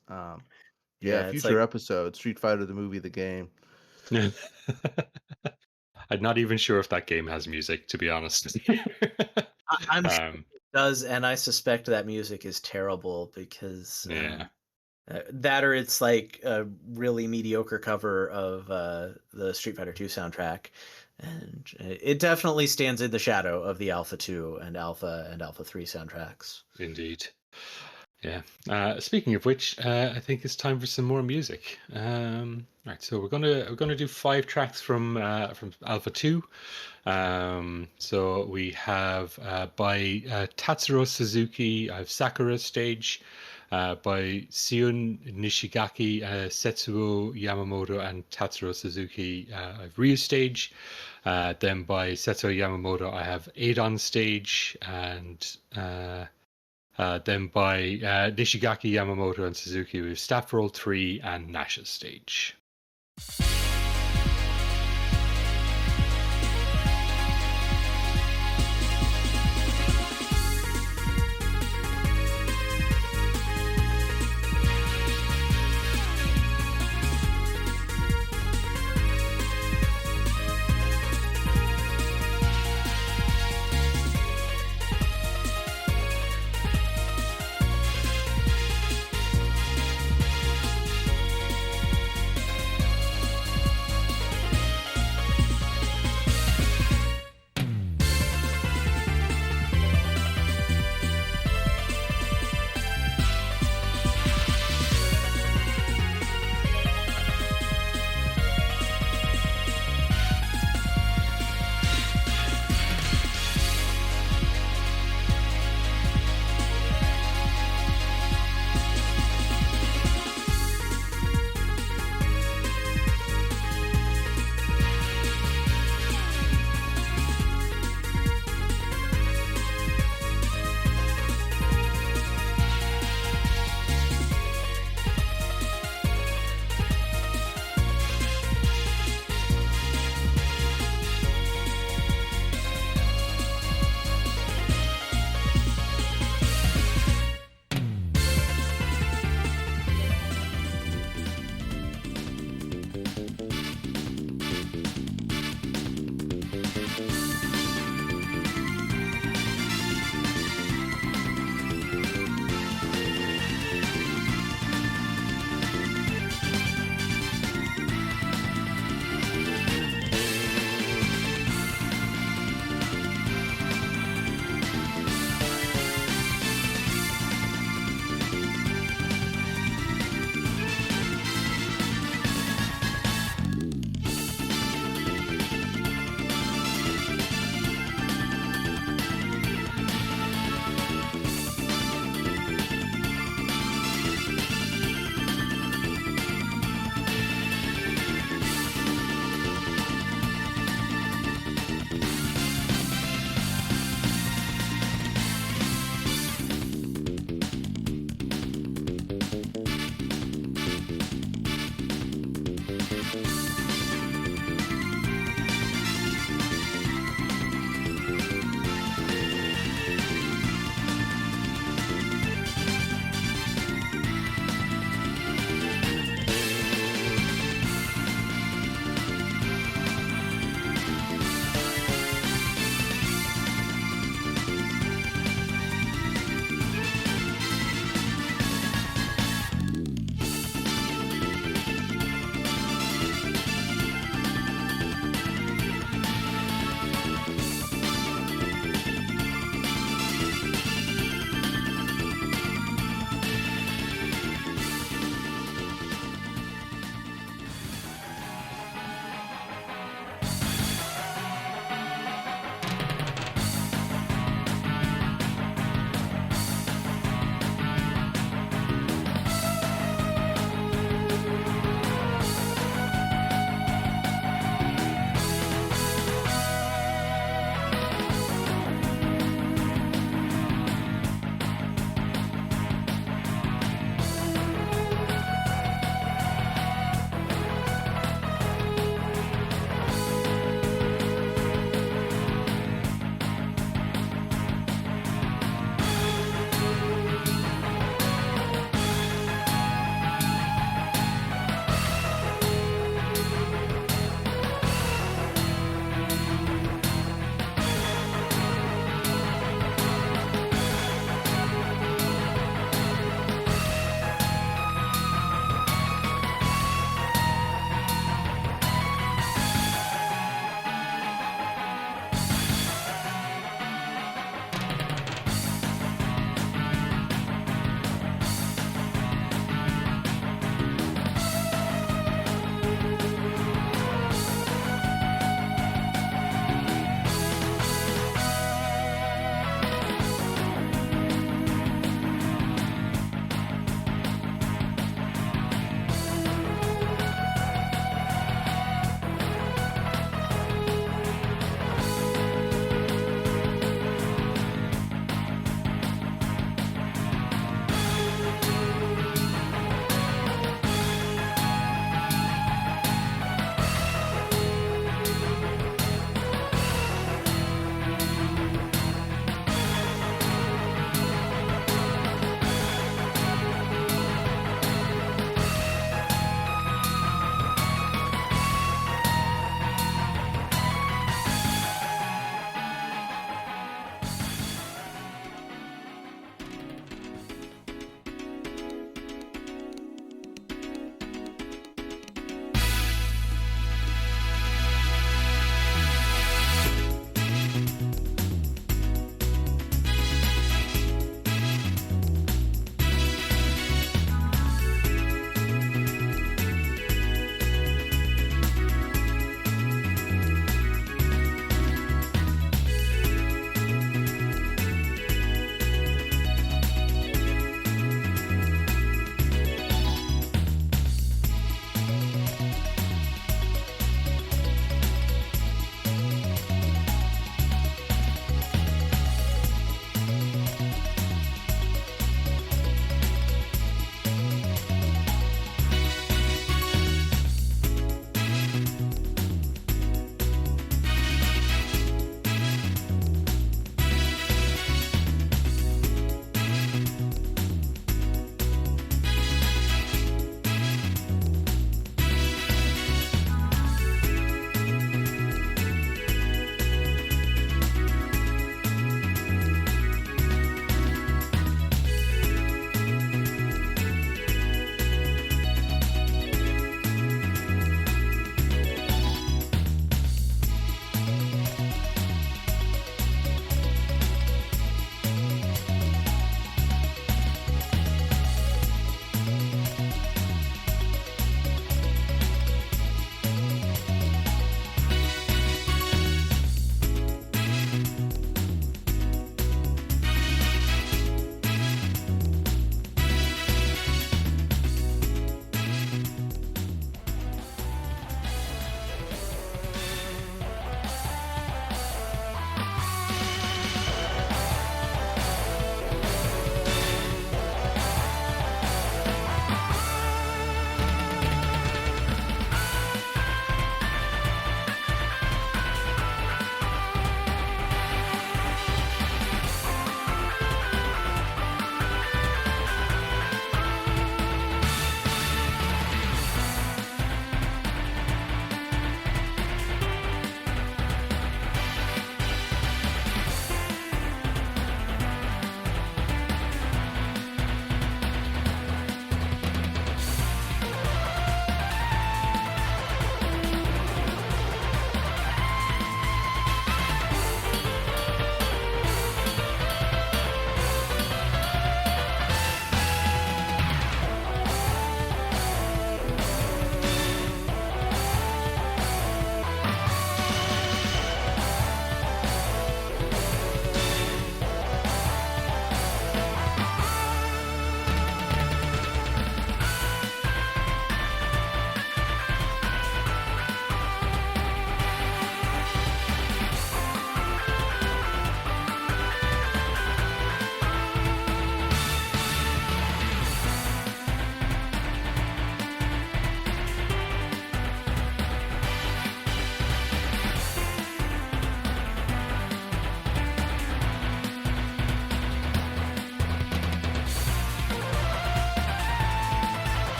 Future episode, Street Fighter the movie, the game. I'm not even sure if that game has music, to be honest. I'm sure it does, and I suspect that music is terrible because that or it's like a really mediocre cover of the Street Fighter 2 soundtrack, and it definitely stands in the shadow of the Alpha 2 and Alpha 3 soundtracks. Indeed. Yeah. Speaking of which, I think it's time for some more music. Right. So we're gonna do 5 tracks from Alpha 2. So we have by Tatsuro Suzuki, I have Sakura stage. By Syun, Nishigaki, Setsuo, Yamamoto, and Tatsuro Suzuki, I have Ryu stage. Then by Setsuo Yamamoto, I have ADON stage, and then by Nishigaki, Yamamoto, and Suzuki, we have Staff Roll 3 and Nash's stage.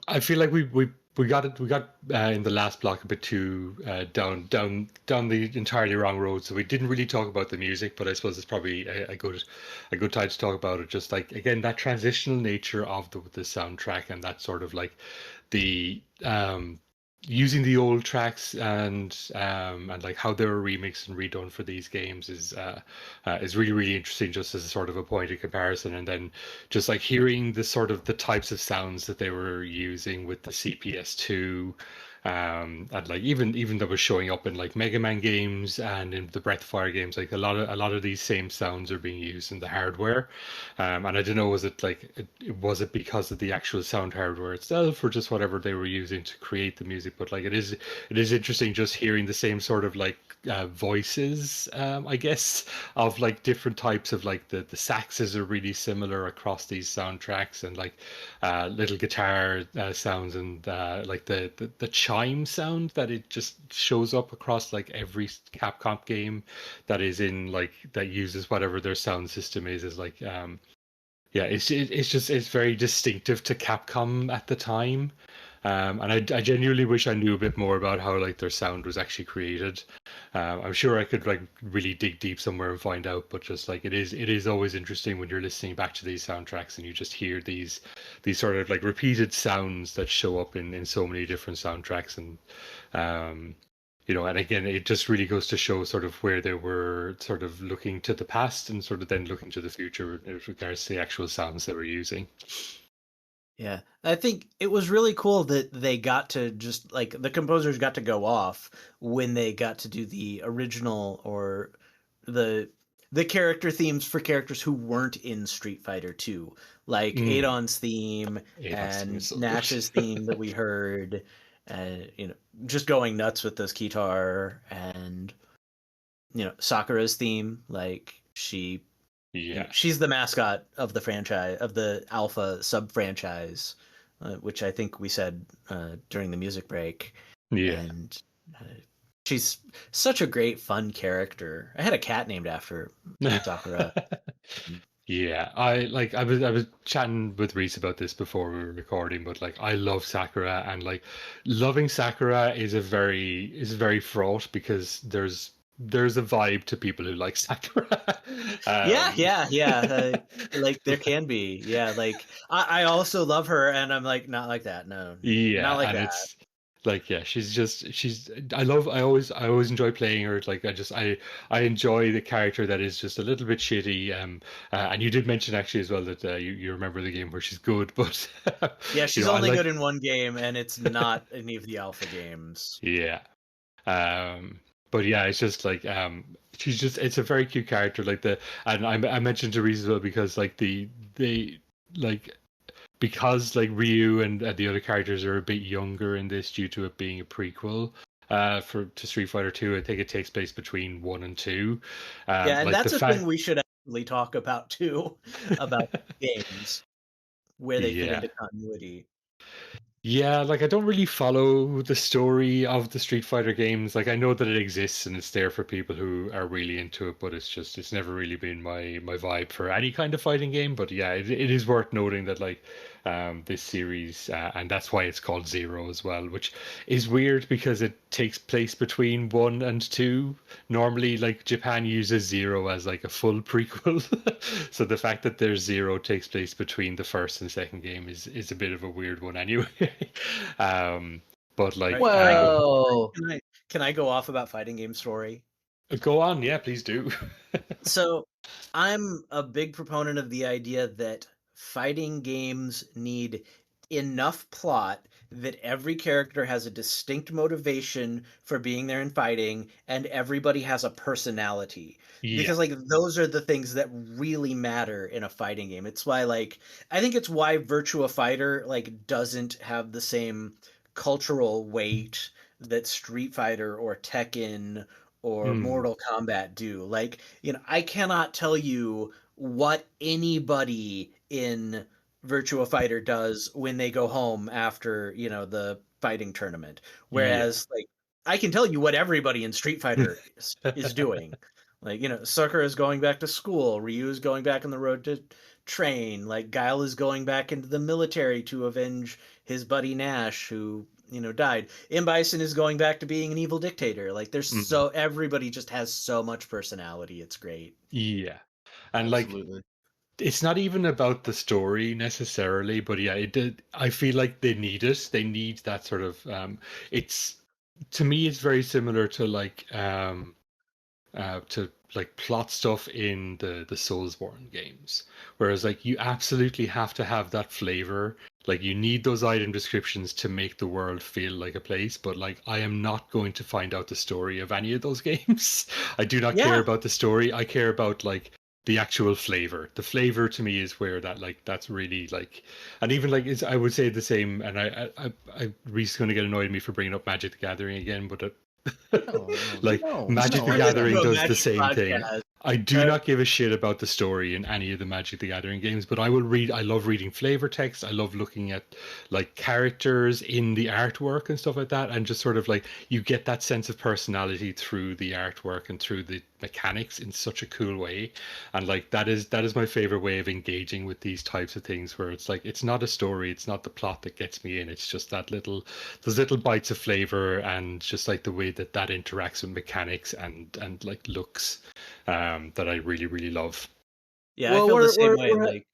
I feel like we got it. We got in the last block a bit too down the entirely wrong road. So we didn't really talk about the music, but I suppose it's probably a good time to talk about it. Just like again that transitional nature of the soundtrack and that sort of like the using the old tracks and like how they were remixed and redone for these games is really really interesting just as a sort of a point of comparison, and then just like hearing the sort of the types of sounds that they were using with the CPS2, and like even that was showing up in like Mega Man games and in the Breath of Fire games, like a lot of these same sounds are being used in the hardware, and I don't know, was it like was it because of the actual sound hardware itself or just whatever they were using to create the music, but like it is interesting just hearing the same sort of like voices, I guess, of like different types of like the saxes are really similar across these soundtracks, and like little guitar sounds, and like the chime sound that it just shows up across like every Capcom game that is in like that uses whatever their sound system is like yeah, it's just it's very distinctive to Capcom at the time. And I genuinely wish I knew a bit more about how like their sound was actually created. I'm sure I could like really dig deep somewhere and find out, but just like it is always interesting when you're listening back to these soundtracks and you just hear these sort of like repeated sounds that show up in so many different soundtracks, and you know, and again, it just really goes to show sort of where they were sort of looking to the past and sort of then looking to the future with regards to the actual sounds they were using. Yeah, I think it was really cool that they got to just like the composers got to go off when they got to do the original or the character themes for characters who weren't in Street Fighter 2, like Adon's theme and Nash's theme that we heard, you know, just going nuts with this guitar, and you know, Sakura's theme, like she's the mascot of the franchise, of the Alpha sub franchise, which I think we said during the music break. Yeah, and she's such a great fun character. I had a cat named after Sakura. Yeah, I was chatting with Reese about this before we were recording, but like I love Sakura, and like loving Sakura is very fraught because there's a vibe to people who like Sakura. Yeah. Like there can be, yeah. Like I also love her, and I'm like not like that. No, Yeah, not like and that. it's like yeah, she's I always enjoy playing her. Like I enjoy the character that is just a little bit shitty. And you did mention actually as well that you remember the game where she's good, but yeah, she's you know, only good in one game, and it's not any of the Alpha games. Yeah. But yeah, it's just like she's just it's a very cute character. Like and I mentioned to Reese as well because like they like because like Ryu and the other characters are a bit younger in this due to it being a prequel to Street Fighter 2. I think it takes place between 1 and 2. Yeah, and like that's a thing we should actually talk about too, about games where they fit into continuity. Yeah, like I don't really follow the story of the Street Fighter games. Like I know that it exists and it's there for people who are really into it, but it's never really been my vibe for any kind of fighting game. But yeah, it is worth noting that like this series and that's why it's called Zero as well, which is weird because it takes place between 1 and 2. Normally like Japan uses Zero as like a full prequel. So the fact that there's Zero takes place between the first and second game is a bit of a weird one anyway. But like, well, can I go off about fighting game story? Go on, yeah, please do. So, I'm a big proponent of the idea that fighting games need enough plot that every character has a distinct motivation for being there and fighting, and everybody has a personality. Yeah. Because like those are the things that really matter in a fighting game. It's why like I think it's why Virtua Fighter like doesn't have the same cultural weight that Street Fighter or Tekken or Mortal Kombat do. Like, you know, I cannot tell you what anybody in Virtua Fighter does when they go home after, you know, the fighting tournament. Whereas, like, I can tell you what everybody in Street Fighter is doing. Like, you know, Sakura is going back to school. Ryu is going back on the road to train. Like Guile is going back into the military to avenge his buddy Nash, who died. M. Bison is going back to being an evil dictator. Like everybody just has so much personality. It's great. Yeah. And like Absolutely. it's not even about the story necessarily, but yeah, it did. I feel like they need it. They need that sort of. It's to me, it's very similar to like plot stuff in the Soulsborne games, whereas like you absolutely have to have that flavor. Like you need those item descriptions to make the world feel like a place, but like I am not going to find out the story of any of those games. I do not care about the story. I care about like the actual flavor. The flavor to me is where that like that's really like, and even like I would say the same. And I Reese is going to get annoyed at me for bringing up Magic the Gathering again, but like Magic the Gathering does the same thing. I do not give a shit about the story in any of the Magic the Gathering games, but I love reading flavor text. I love looking at like characters in the artwork and stuff like that, and just sort of like you get that sense of personality through the artwork and through the mechanics in such a cool way. And like that is my favorite way of engaging with these types of things, where it's like it's not a story, it's not the plot that gets me in, it's just those little bites of flavor and just like the way that interacts with mechanics and like looks, that I really, really love. Yeah, I feel the same way. Like,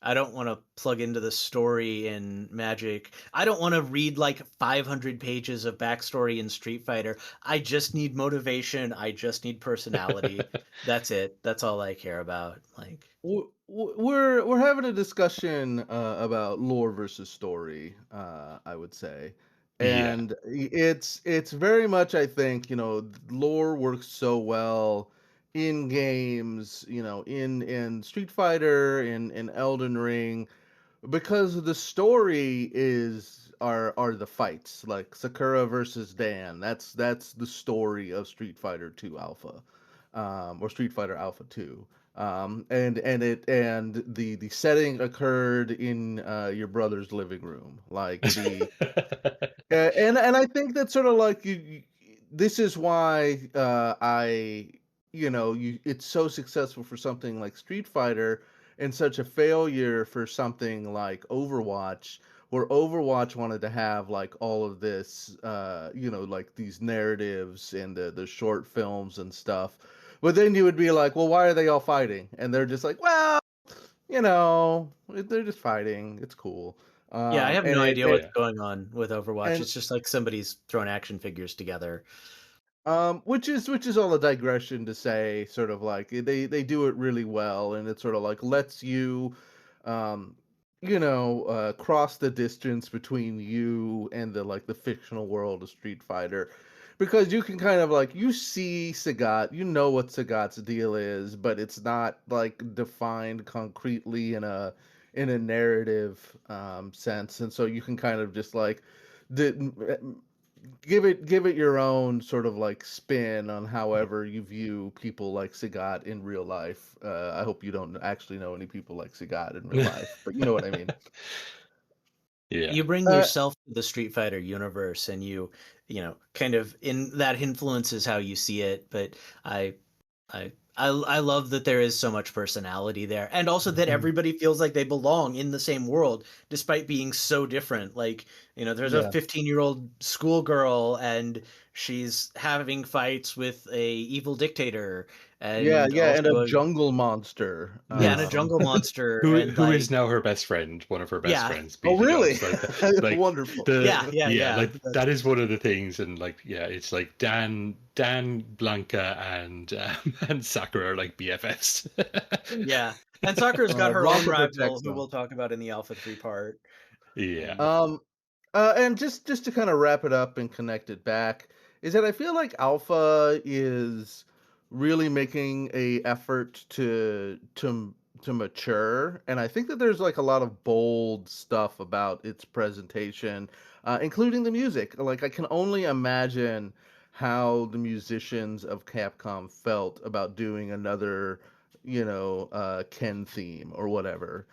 I don't want to plug into the story in Magic. I don't want to read like 500 pages of backstory in Street Fighter. I just need motivation. I just need personality. That's it. That's all I care about. Like, we're having a discussion about lore versus story, I would say. And it's very much, I think, lore works so well in games, in Street Fighter, in Elden Ring, because the story are the fights, like Sakura versus Dan. That's the story of Street Fighter 2 Alpha, or Street Fighter Alpha 2. And the setting occurred in your brother's living room, like the and I think that's sort of like this is why it's so successful for something like Street Fighter and such a failure for something like Overwatch, where Overwatch wanted to have like all of this, like these narratives and the short films and stuff. But then you would be like, well, why are they all fighting? And they're just like, well, they're just fighting. It's cool. Yeah, I have no idea what's going on with Overwatch. It's just like somebody's throwing action figures together. Which is all a digression to say, sort of like they do it really well, and it sort of like lets you, cross the distance between you and the fictional world of Street Fighter, because you can kind of like you see Sagat, you know what Sagat's deal is, but it's not like defined concretely in a narrative sense, and so you can kind of just like give it your own sort of like spin on however you view people like Sagat in real life. I hope you don't actually know any people like Sagat in real life, but you know what I mean. Yeah. You bring yourself to the Street Fighter universe, and you kind of that influences how you see it. But I love that there is so much personality there, and also that everybody feels like they belong in the same world, despite being so different. Like, there's a 15-year-old schoolgirl, and she's having fights with a evil dictator, and and a jungle monster. And a jungle monster, who is now her best friend, one of her best friends. Oh, really? Like wonderful. Like that is one of the things, and like it's like Dan, Blanca, and Sakura are like BFFs. Yeah, and Sakura's got her own rival, who we'll talk about in the Alpha 3 part. Yeah. And just to kind of wrap it up and connect it back, is that I feel like Alpha is really making a effort to mature, and I think that there's like a lot of bold stuff about its presentation, including the music. Like I can only imagine how the musicians of Capcom felt about doing another, Ken theme or whatever.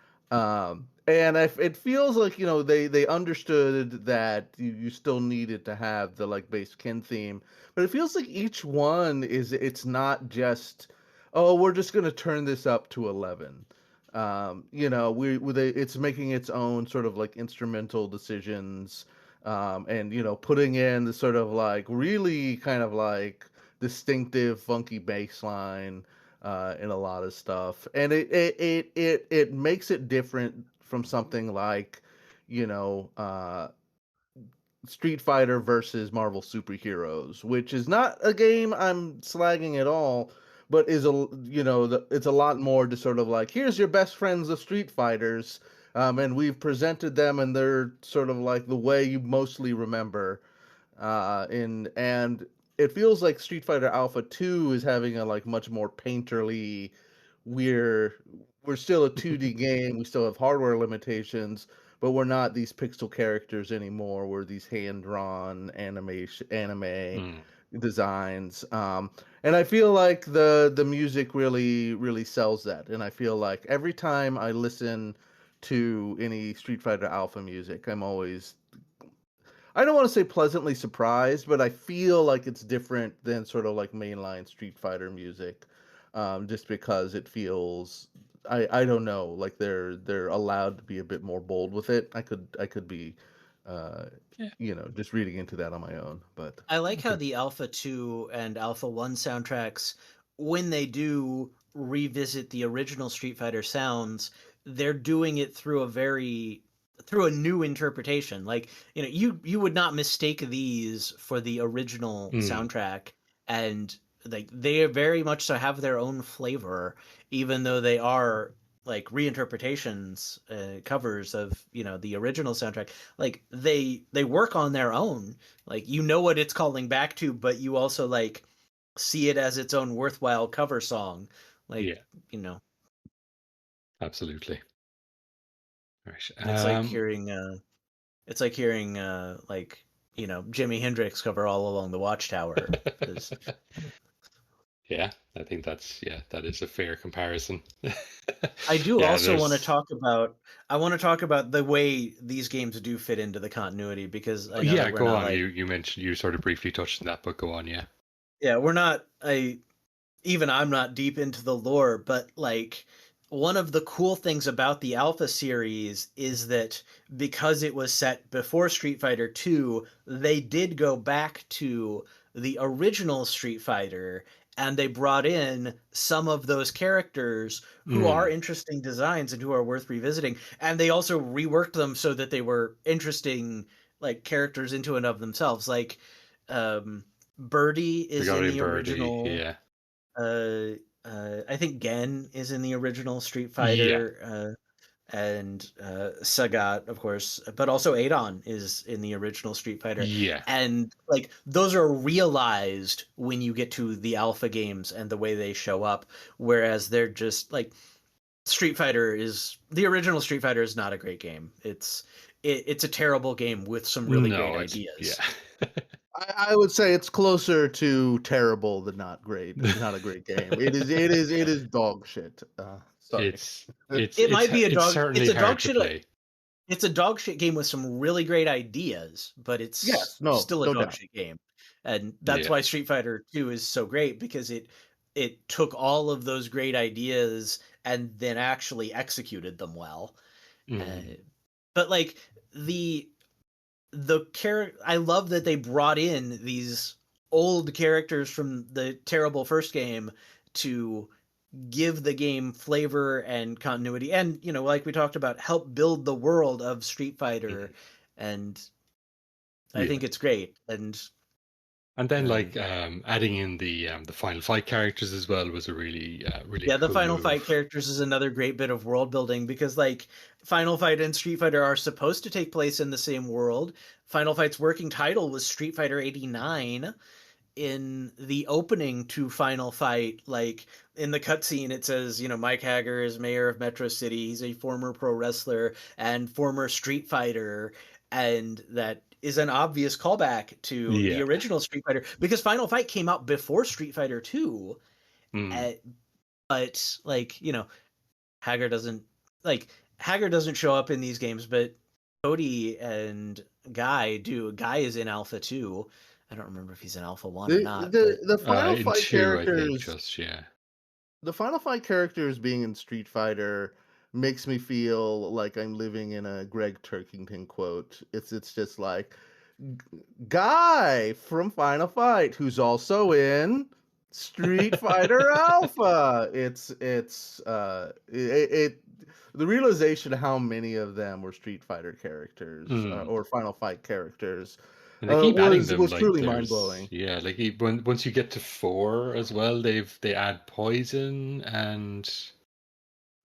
And it feels like they understood that you still needed to have the like base Ken theme, but it feels like each one it's not just, oh, we're just gonna turn this up to 11. It's making its own sort of like instrumental decisions, and putting in the sort of like really kind of like distinctive funky bass line in a lot of stuff, and it makes it different from something like you know Street Fighter versus Marvel Superheroes, which is not a game I'm slagging at all, but is it's a lot more to sort of like, here's your best friends, the Street Fighters, and we've presented them, and they're sort of like the way you mostly remember. And it feels like Street Fighter Alpha 2 is having a like much more painterly. We're we're still a 2D game. We still have hardware limitations, but we're not these pixel characters anymore. We're these hand drawn anime Mm. designs. And I feel like the music really sells that. And I feel like every time I listen to any Street Fighter Alpha music, I'm always, I don't want to say pleasantly surprised, but I feel like it's different than sort of like mainline Street Fighter music, just because it feels, I don't know, like they're allowed to be a bit more bold with it. I could be, uh, Yeah. just reading into that on my own, but I like how the Alpha 2 and Alpha 1 soundtracks, when they do revisit the original Street Fighter sounds, they're doing it through a new interpretation. Like, you would not mistake these for the original Mm. soundtrack, and like they very much so have their own flavor, even though they are like reinterpretations, covers of the original soundtrack. Like they work on their own, like what it's calling back to, but you also like see it as its own worthwhile cover song, like Yeah, absolutely. Right. it's like hearing like Jimi Hendrix cover All Along the Watchtower. 'Cause Yeah, I think that is a fair comparison. I do Yeah, also want to there's talk about the way these games do fit into the continuity, because I know yeah, that we're go not on. like, You mentioned, you sort of briefly touched on that, but go on, yeah. yeah, we're not even I'm not deep into the lore, but like one of the cool things about the Alpha series is that because it was set before Street Fighter 2, they did go back to the original Street Fighter, and they brought in some of those characters who are Mm. interesting designs and who are worth revisiting, and they also reworked them so that they were interesting, like characters into and of themselves. Like um Birdie is in Regarding the Birdie, original. yeah. uh, I think Gen is in the original Street Yeah. Fighter, and Sagat, of course, but also Adon is in the original Street Fighter, Yeah. and like those are realized when you get to the Alpha games and the way they show up, whereas they're just like the original Street Fighter is not a great game. It's a terrible game with some really great No, it's ideas. yeah. I would say it's closer to terrible than not great. It's not a great game. It is dog shit. Sorry. It might be a it's dog. It's certainly a hard dog to shit. play. It's a dog shit game with some really great ideas, but it's Yes, no, still a no dog doubt. shit game. And that's Yeah. why Street Fighter 2 is so great, because it took all of those great ideas and then actually executed them well. Uh, Mm. but like the I love that they brought in these old characters from the terrible first game to give the game flavor and continuity, and like we talked about, help build the world of Street Fighter. Mhm. And I Yeah. think it's great. And And then uh, like adding in the final fight characters as well was a really yeah, the cool Final Fight move. characters is another great bit of world building, because like Final Fight and Street Fighter are supposed to take place in the same world. Final Fight's working title was Street Fighter 89. In the opening to Final Fight, like in the cutscene, it says, Mike Hager is mayor of Metro City. He's a former pro wrestler and former Street Fighter. And that is an obvious callback to the Yeah. original Street Fighter, because Final Fight came out before Street Fighter 2. Mm. But like, Hager doesn't like Hager doesn't show up in these games, but Cody and Guy do. Guy is in Alpha 2. I don't remember if he's in Alpha 1 or The not, but the the Final In Fight two, I think, characters just yeah. the Final Fight characters being in Street Fighter makes me feel like I'm living in a Greg Turkington quote. It's just like guy from Final Fight who's also in Street Fighter Alpha. It the realization of how many of them were Street Fighter characters or Final Fight characters And they keep adding them. was Like truly mind there's blowing. like once you get to 4 as well, they add poison and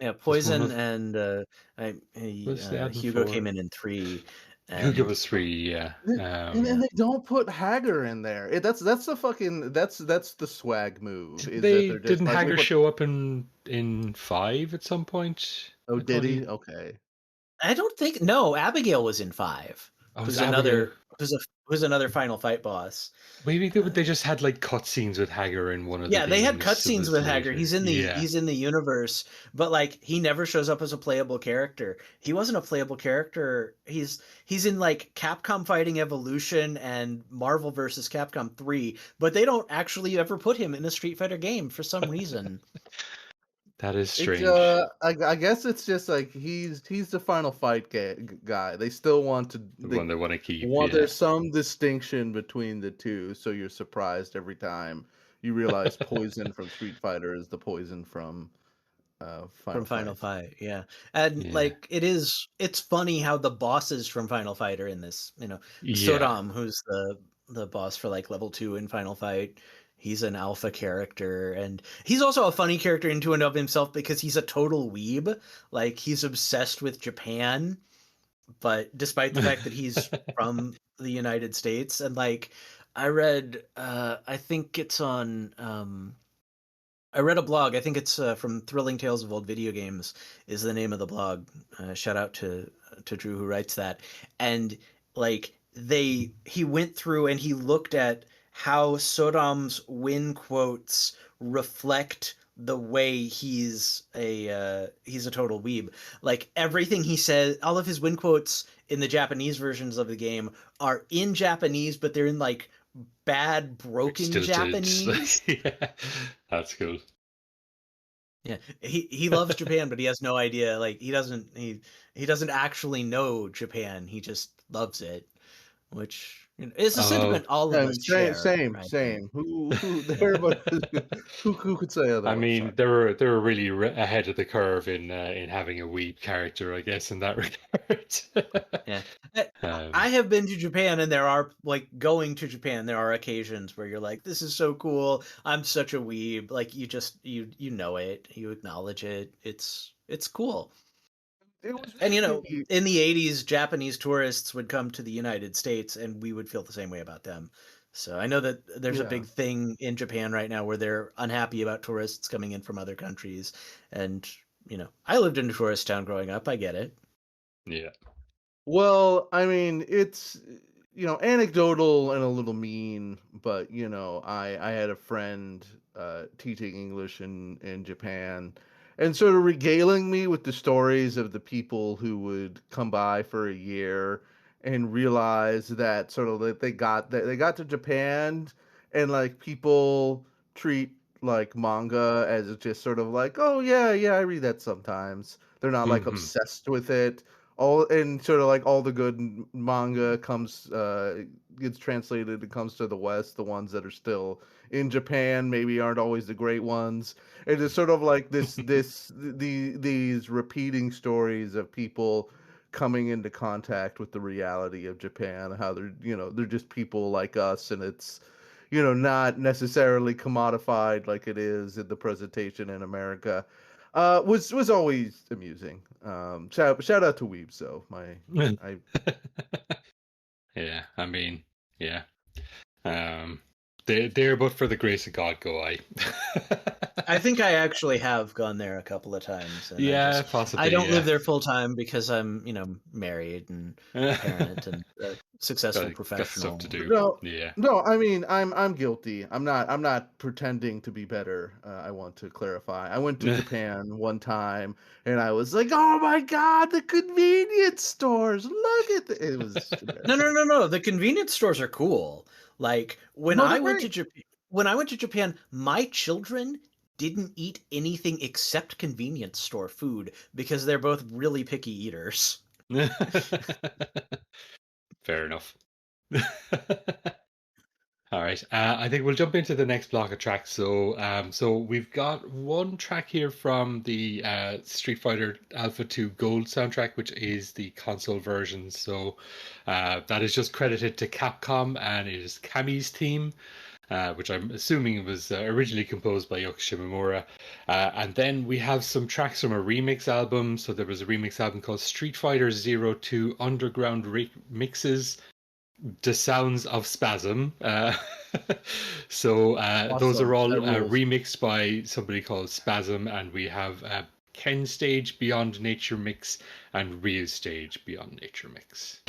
Yeah, there's one Poison other. and What's they adding Hugo 4? came in 3, Hugo and was 3, yeah. And they don't put Hager in there. That's the fucking that's the swag move. Is that They they're just didn't like we Hager put. show up in 5 at some point? Oh, I did thought he? Okay. I don't think no. Abigail was in 5. Oh, Who's was Abigail? who's another Final Fight boss. Maybe they just had like cutscenes with Hager in one of the Yeah, they had games. So cutscenes there's with Hager. later. He's in the universe, but like he never shows up as a playable character. He wasn't a playable character. He's in like Capcom Fighting Evolution and Marvel vs. Capcom 3, but they don't actually ever put him in a Street Fighter game for some reason. That is It's strange. I guess it's just like he's the Final Fight guy. They still want to The one they want to keep. there's some distinction between the two, so you're surprised every time you realize Poison from Street Fighter is the Poison from Final Fight, yeah. And Yeah. like it's funny how the bosses from Final Fight are in this, Yeah. Sodom, who's the boss for like level 2 in Final Fight. He's an alpha character, and he's also a funny character into and of himself because he's a total weeb. Like he's obsessed with Japan, but despite the fact that he's from the United States, and like I read, I think it's on. I read a blog. I think it's from Thrilling Tales of Old Video Games is the name of the blog. Shout out to Drew who writes that. And like he went through and he looked at how Sodom's win quotes reflect the way he's a total weeb. Like everything he says, all of his win quotes in the Japanese versions of the game are in Japanese, but they're in like bad broken Japanese. Yeah, that's cool. Yeah, he loves Japan, but he has no idea. Like he doesn't actually know Japan. He just loves it, which is a sentiment all of us share. Same. Who could say otherwise? I mean, they were really ahead of the curve in having a weeb character, I guess, in that regard. Yeah, I have been to Japan, and there are like going to Japan. There are occasions where you're like, "This is so cool. I'm such a weeb." Like you just you know it, you acknowledge it. It's cool. And in the 80s, Japanese tourists would come to the United States and we would feel the same way about them. So I know that there's a big thing in Japan right now where they're unhappy about tourists coming in from other countries. And, I lived in a tourist town growing up. I get it. Yeah. Well, I mean, it's, anecdotal and a little mean, but, I had a friend teaching English in Japan, and sort of regaling me with the stories of the people who would come by for a year and realize that sort of like they got to Japan and like people treat like manga as just sort of like, oh yeah, I read that sometimes. They're not like obsessed with it. All the good manga gets translated and comes to the West. The ones that are still in Japan maybe aren't always the great ones. And it's sort of like these repeating stories of people coming into contact with the reality of Japan, how they're just people like us, and it's not necessarily commodified like it is in the presentation in America. Was always amusing. Shout out to Weebs though. Yeah, I mean, yeah. There, but for the grace of God, go I. I think I actually have gone there a couple of times. And possibly. I don't live there full time because I'm, married and a parent and a successful professional. Got stuff to do. No, I mean, I'm guilty. I'm not pretending to be better. I want to clarify. I went to Japan one time and I was like, oh my God, the convenience stores. Look at it was No. The convenience stores are cool. Like when I went to Japan, my children didn't eat anything except convenience store food because they're both really picky eaters. Fair enough. All right. I think we'll jump into the next block of tracks. So we've got one track here from the Street Fighter Alpha 2 Gold soundtrack, which is the console version. So that is just credited to Capcom, and it is Cammy's theme, which I'm assuming was originally composed by Yoko Shimomura. And then we have some tracks from a remix album. So there was a remix album called Street Fighter Zero 2 Underground Mixes. The Sounds of Spasm. So those Awesome. are all That rules. remixed by somebody called Spasm, and we have Ken Stage Beyond Nature Mix and Ryu Stage Beyond Nature Mix.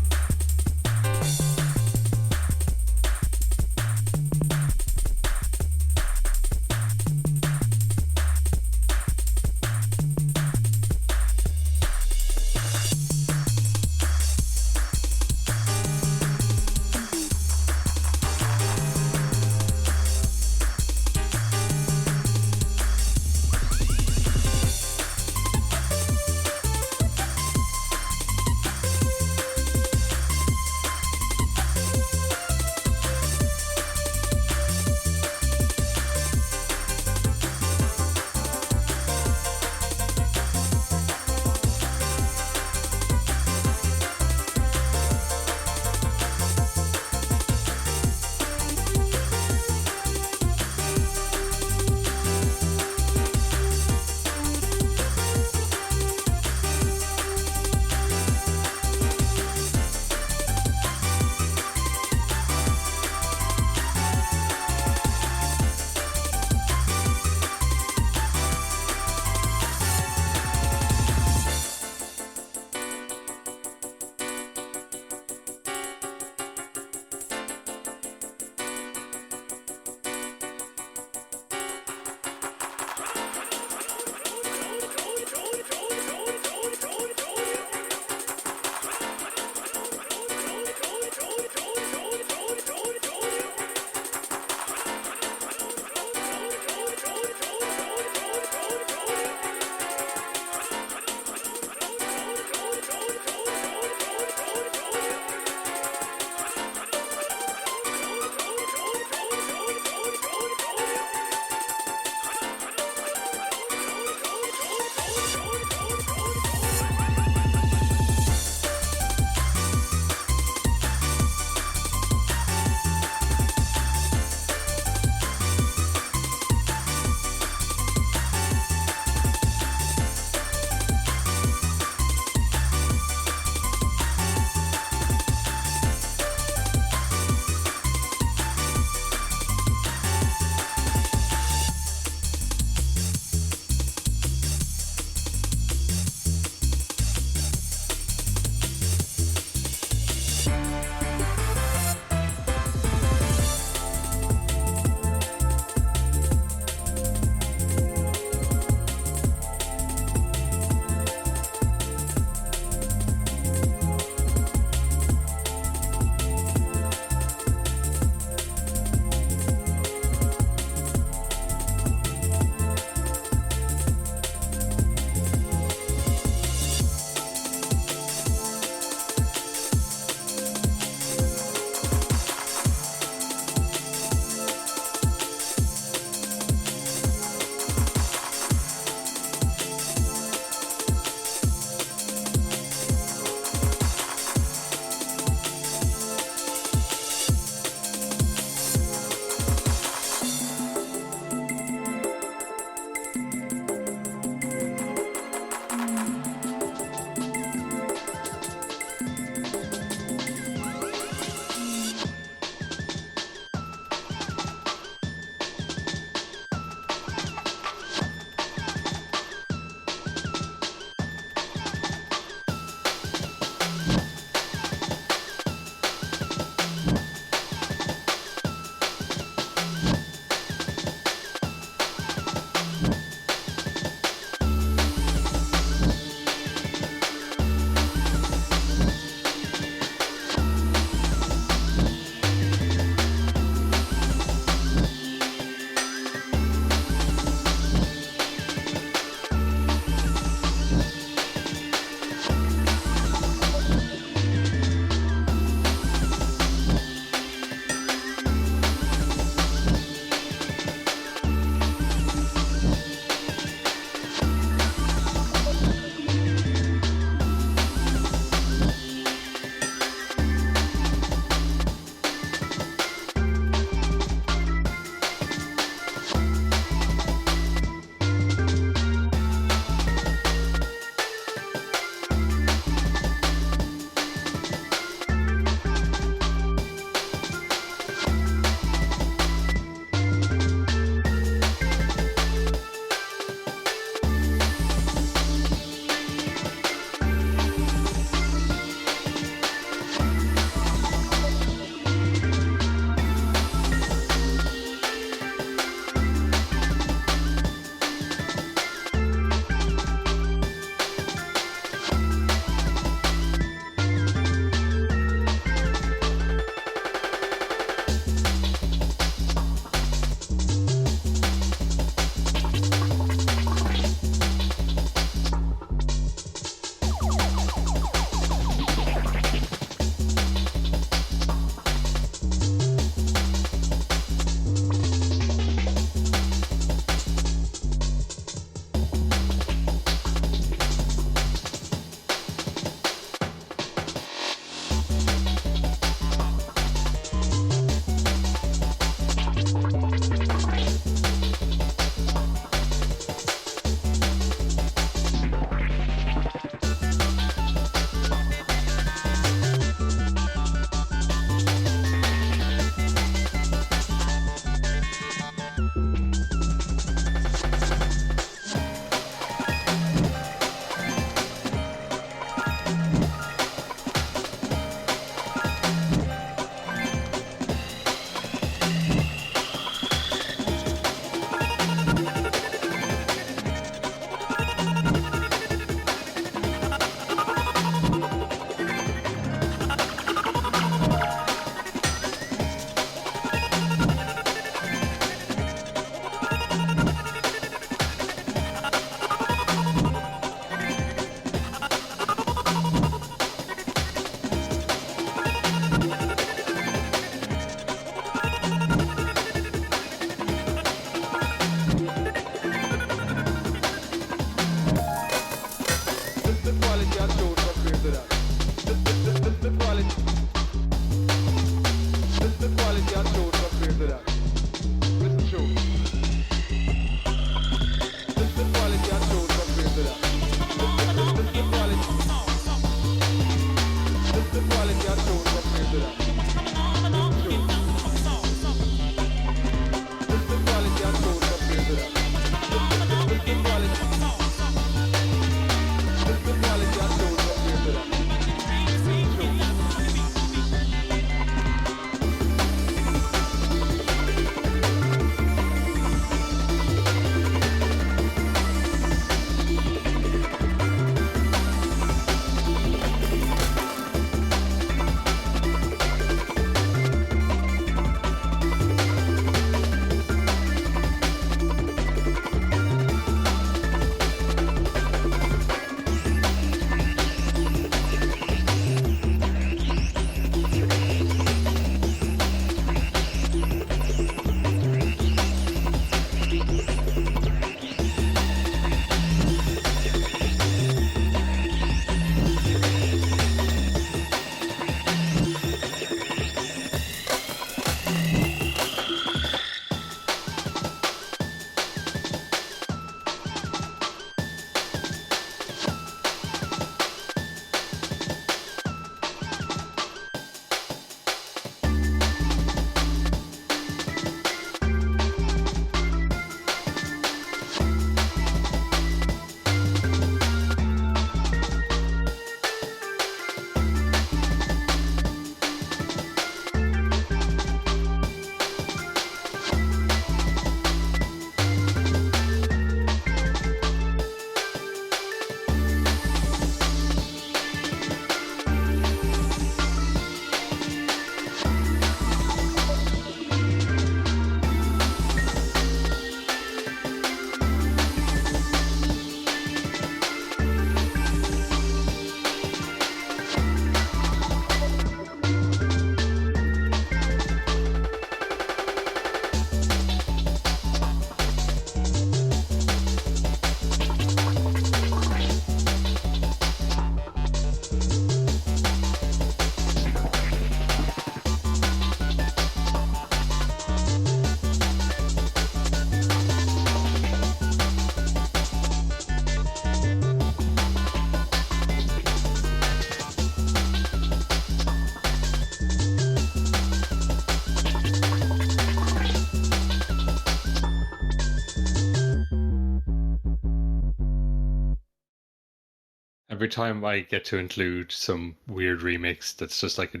every time I get to include some weird remix that's just like a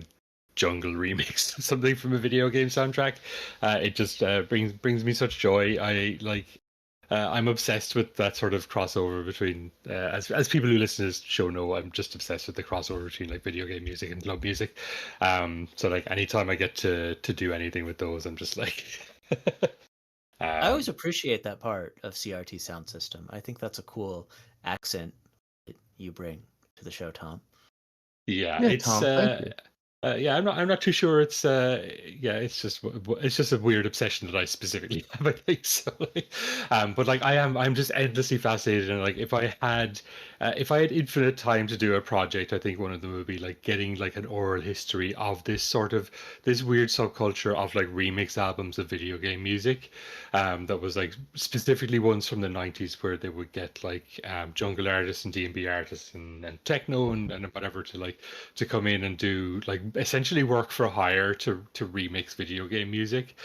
jungle remix of something from a video game soundtrack, it just brings me such joy. I'm obsessed with that sort of crossover between, as people who listen to this show know, I'm just obsessed with the crossover between like video game music and club music. So like anytime I get to do anything with those, I'm just like. I always appreciate that part of CRT sound system. I think that's a cool accent that you bring to the show, Tom. Yeah, Yeah, it's Tom, thank you. yeah, I'm not too sure. Yeah, it's just a weird obsession that I specifically have. I think so. But like I'm just endlessly fascinated, and like if I had infinite time to do a project, I think one of them would be like getting like an oral history of this weird subculture of like remix albums of video game music. That was like specifically ones from the 90s where they would get like jungle artists and D&B artists and techno and whatever to come in and do like essentially work for hire to remix video game music,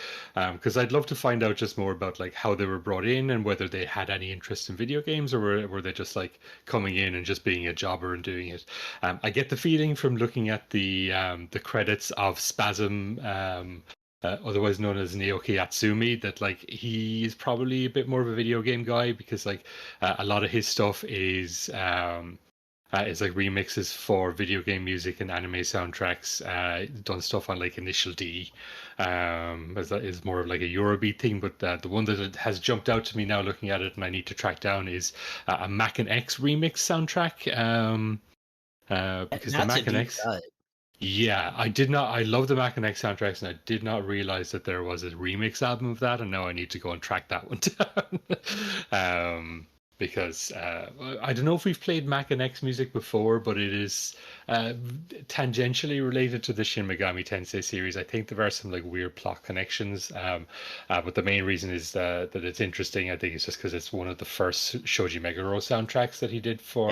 because I'd love to find out just more about like how they were brought in and whether they had any interest in video games, or were they just like coming in and just being a jobber and doing it. I get the feeling from looking at the credits of Spasm, otherwise known as Naoki Atsumi, that like he is probably a bit more of a video game guy, because like a lot of his stuff is like remixes for video game music and anime soundtracks. Done stuff on like Initial D, as that is more of like a Eurobeat thing. But the one that has jumped out to me now looking at it and I need to track down is a Mac and X remix soundtrack. Because the Mac and X. Yeah, I did not. I love the Mac and X soundtracks, and I did not realize that there was a remix album of that, and now I need to go and track that one down. Because I don't know if we've played Mac and X music before, but it is tangentially related to the Shin Megami Tensei series. I think there are some like weird plot connections, but the main reason is that it's interesting. I think it's just because it's one of the first Shoji Meguro soundtracks that he did for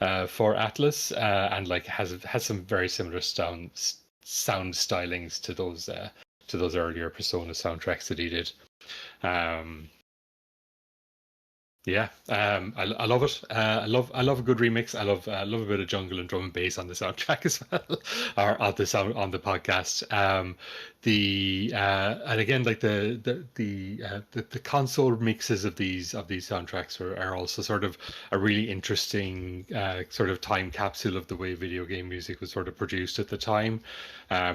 Atlas, and like has some very similar sound stylings to those earlier Persona soundtracks that he did. Yeah, I love it. I love a good remix. I love a bit of jungle and drum and bass on the soundtrack as well, or on the podcast. And again, like the console mixes of these soundtracks are also sort of a really interesting sort of time capsule of the way video game music was sort of produced at the time,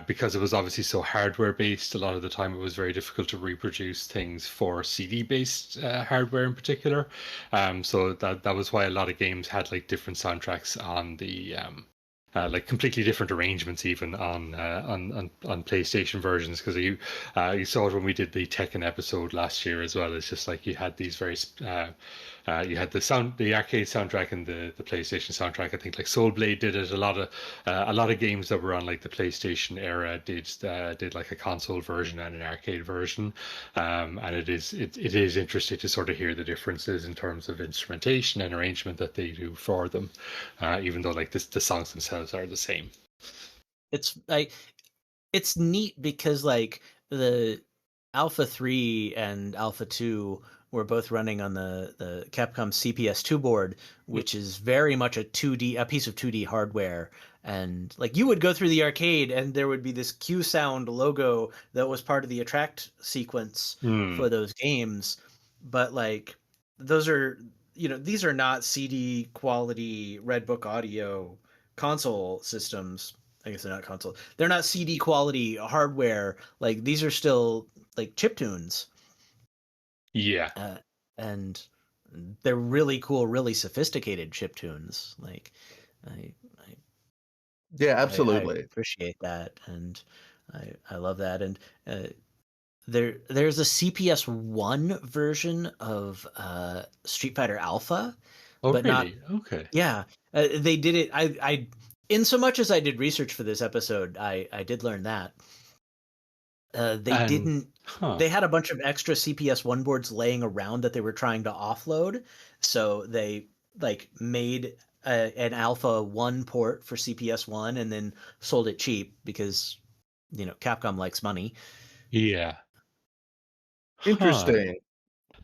because it was obviously so hardware based. A lot of the time, it was very difficult to reproduce things for CD based hardware in particular. So that was why a lot of games had like different soundtracks on the like completely different arrangements even on PlayStation versions, because you saw it when we did the Tekken episode last year as well. It's just like you had these very you had the arcade soundtrack and the PlayStation soundtrack. I think like Soul Blade did it. A lot of games that were on like the PlayStation era did like a console version and an arcade version, and it is interesting to sort of hear the differences in terms of instrumentation and arrangement that they do for them, even though like the songs themselves are the same. It's like it's neat because like the Alpha 3 and Alpha 2 were both running on the Capcom CPS2 board, which is very much a piece of 2D hardware. And like you would go through the arcade and there would be this Q Sound logo that was part of the attract sequence for those games. But like those are, these are not CD quality Red Book Audio console systems. I guess they're not console. They're not CD quality hardware. Like these are still like chiptunes. Yeah. And they're really cool, really sophisticated chiptunes. Like yeah, absolutely. I appreciate that, and I love that. And there's a CPS1 version of Street Fighter Alpha. Oh, but really? not Okay. Yeah, they did it. I in so much as I did research for this episode, I did learn that they had a bunch of extra CPS1 boards laying around that they were trying to offload, so they like made an Alpha 1 port for CPS1 and then sold it cheap because Capcom likes money. Yeah. Interesting.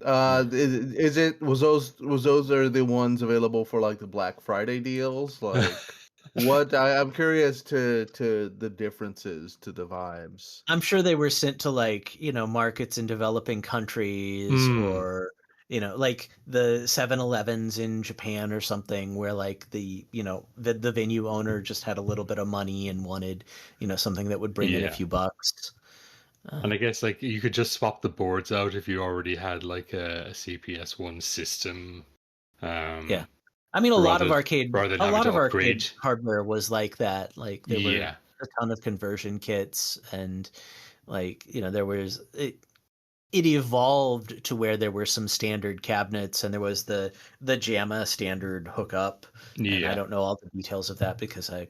Is it was those are the ones available for like the Black Friday deals? Like, what I'm curious to the differences to the vibes. I'm sure they were sent to like, markets in developing countries or, like the 7-Elevens in Japan or something where like the venue owner just had a little bit of money and wanted, something that would bring in a Yeah. few bucks. And I guess like you could just swap the boards out if you already had like a CPS1 system. Yeah. I mean, a lot of arcade hardware was like that. Like there were a ton of conversion kits, and like there was it evolved to where there were some standard cabinets, and there was the JAMA standard hookup. And I don't know all the details of that because I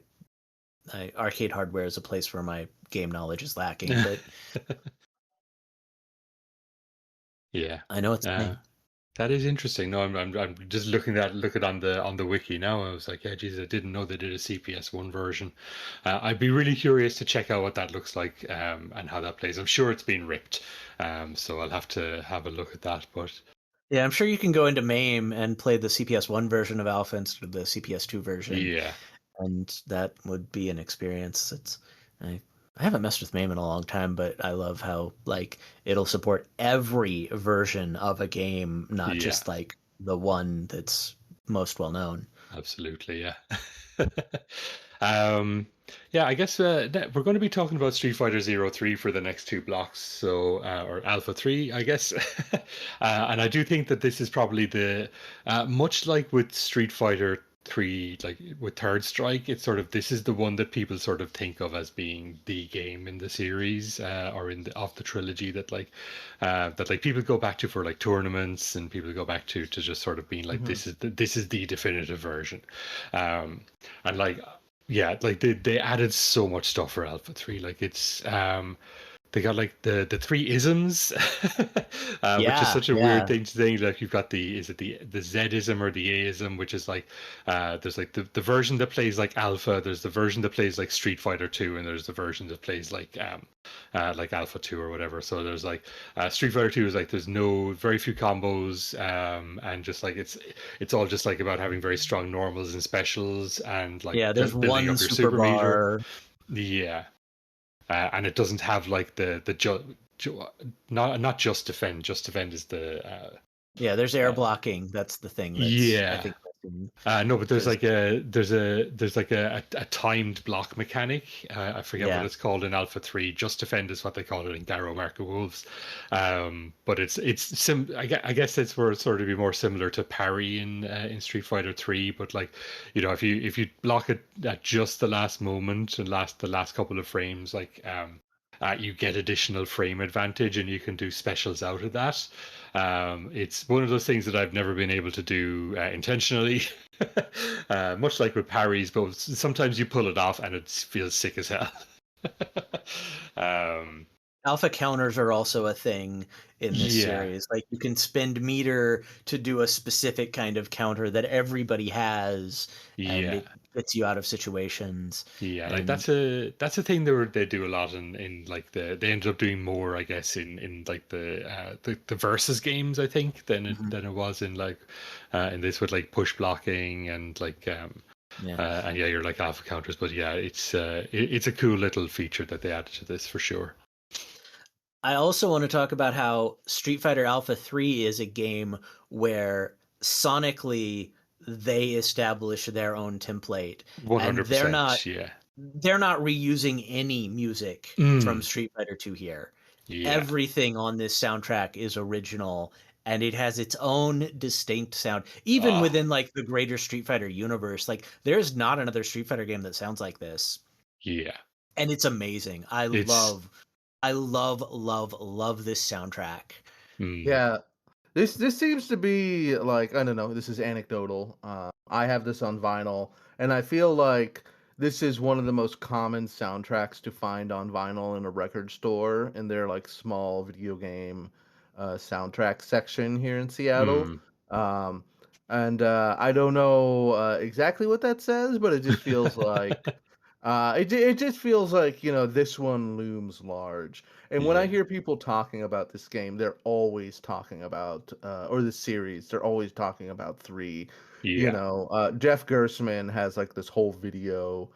arcade hardware is a place where my game knowledge is lacking. But yeah, I know it's me. That is interesting. No, I'm just looking at on the wiki now. I was like, yeah, geez, I didn't know they did a CPS1 version. I'd be really curious to check out what that looks like and how that plays. I'm sure it's been ripped, so I'll have to have a look at that. But yeah, I'm sure you can go into MAME and play the CPS1 version of Alpha instead of the CPS2 version. Yeah, and that would be an experience. I haven't messed with MAME in a long time, but I love how like it'll support every version of a game, not just like the one that's most well known. Absolutely, yeah. I guess we're going to be talking about Street Fighter 03 for the next two blocks, so or Alpha 3, I guess. And I do think that this is probably the much like with Street Fighter 3, like with Third Strike, it's sort of this is the one that people sort of think of as being the game in the series or of the trilogy that people go back to for like tournaments, and people go back to just sort of being like this is the definitive version, and like like they added so much stuff for Alpha 3. Like it's they got like the three isms, which is such a weird thing to think. Like you've got the Z-ism or the A-ism, which is like there's like the version that plays like Alpha, there's the version that plays like Street Fighter 2, and there's the version that plays like Alpha 2 or whatever. So there's like Street Fighter 2 is like there's very few combos, and just like it's all just like about having very strong normals and specials, and like there's one up your super bar. And it doesn't have like not just defend. Just defend is the there's air blocking. That's the thing. I think no, but there's like a timed block mechanic. I forget what it's called in Alpha 3. Just defend is what they call it in Garo Market Wolves. But I guess it's for sort of be more similar to parry in Street Fighter 3. But like if you block it at just the last moment and the last couple of frames, like you get additional frame advantage, and you can do specials out of that. It's one of those things that I've never been able to do intentionally, much like with parries, but sometimes you pull it off and it feels sick as hell. Alpha counters are also a thing in this series. Like you can spend meter to do a specific kind of counter that everybody has, and it gets you out of situations. Like that's a thing they do a lot in like they ended up doing more, I guess, in like the versus games, I think, than it was in like in this with like push blocking and like and you're like alpha counters. But it's a cool little feature that they added to this for sure. I also want to talk about how Street Fighter Alpha 3 is a game where sonically they establish their own template. 100%, and they're not reusing any music from Street Fighter 2 here. Everything on this soundtrack is original, and it has its own distinct sound. Even within like the greater Street Fighter universe, like there's not another Street Fighter game that sounds like this. And it's amazing. I love this soundtrack. Yeah. This seems to be like, I don't know, this is anecdotal. I have this on vinyl, and I feel like this is one of the most common soundtracks to find on vinyl in a record store in their like small video game soundtrack section here in Seattle. And I don't know exactly what that says, but it just feels like It just feels like, this one looms large. And when I Yeah. hear people talking about this game, they're always talking about, or the series, they're always talking about three. Yeah. Jeff Gersman has like this whole video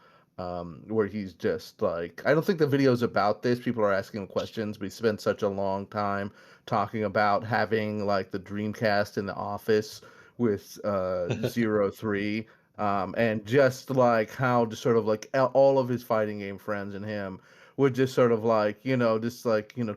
where he's just like, I don't think the video's about this. People are asking him questions, but he spent such a long time talking about having like the Dreamcast in the office with Zero Three, and just like how just sort of like all of his fighting game friends and him would just sort of like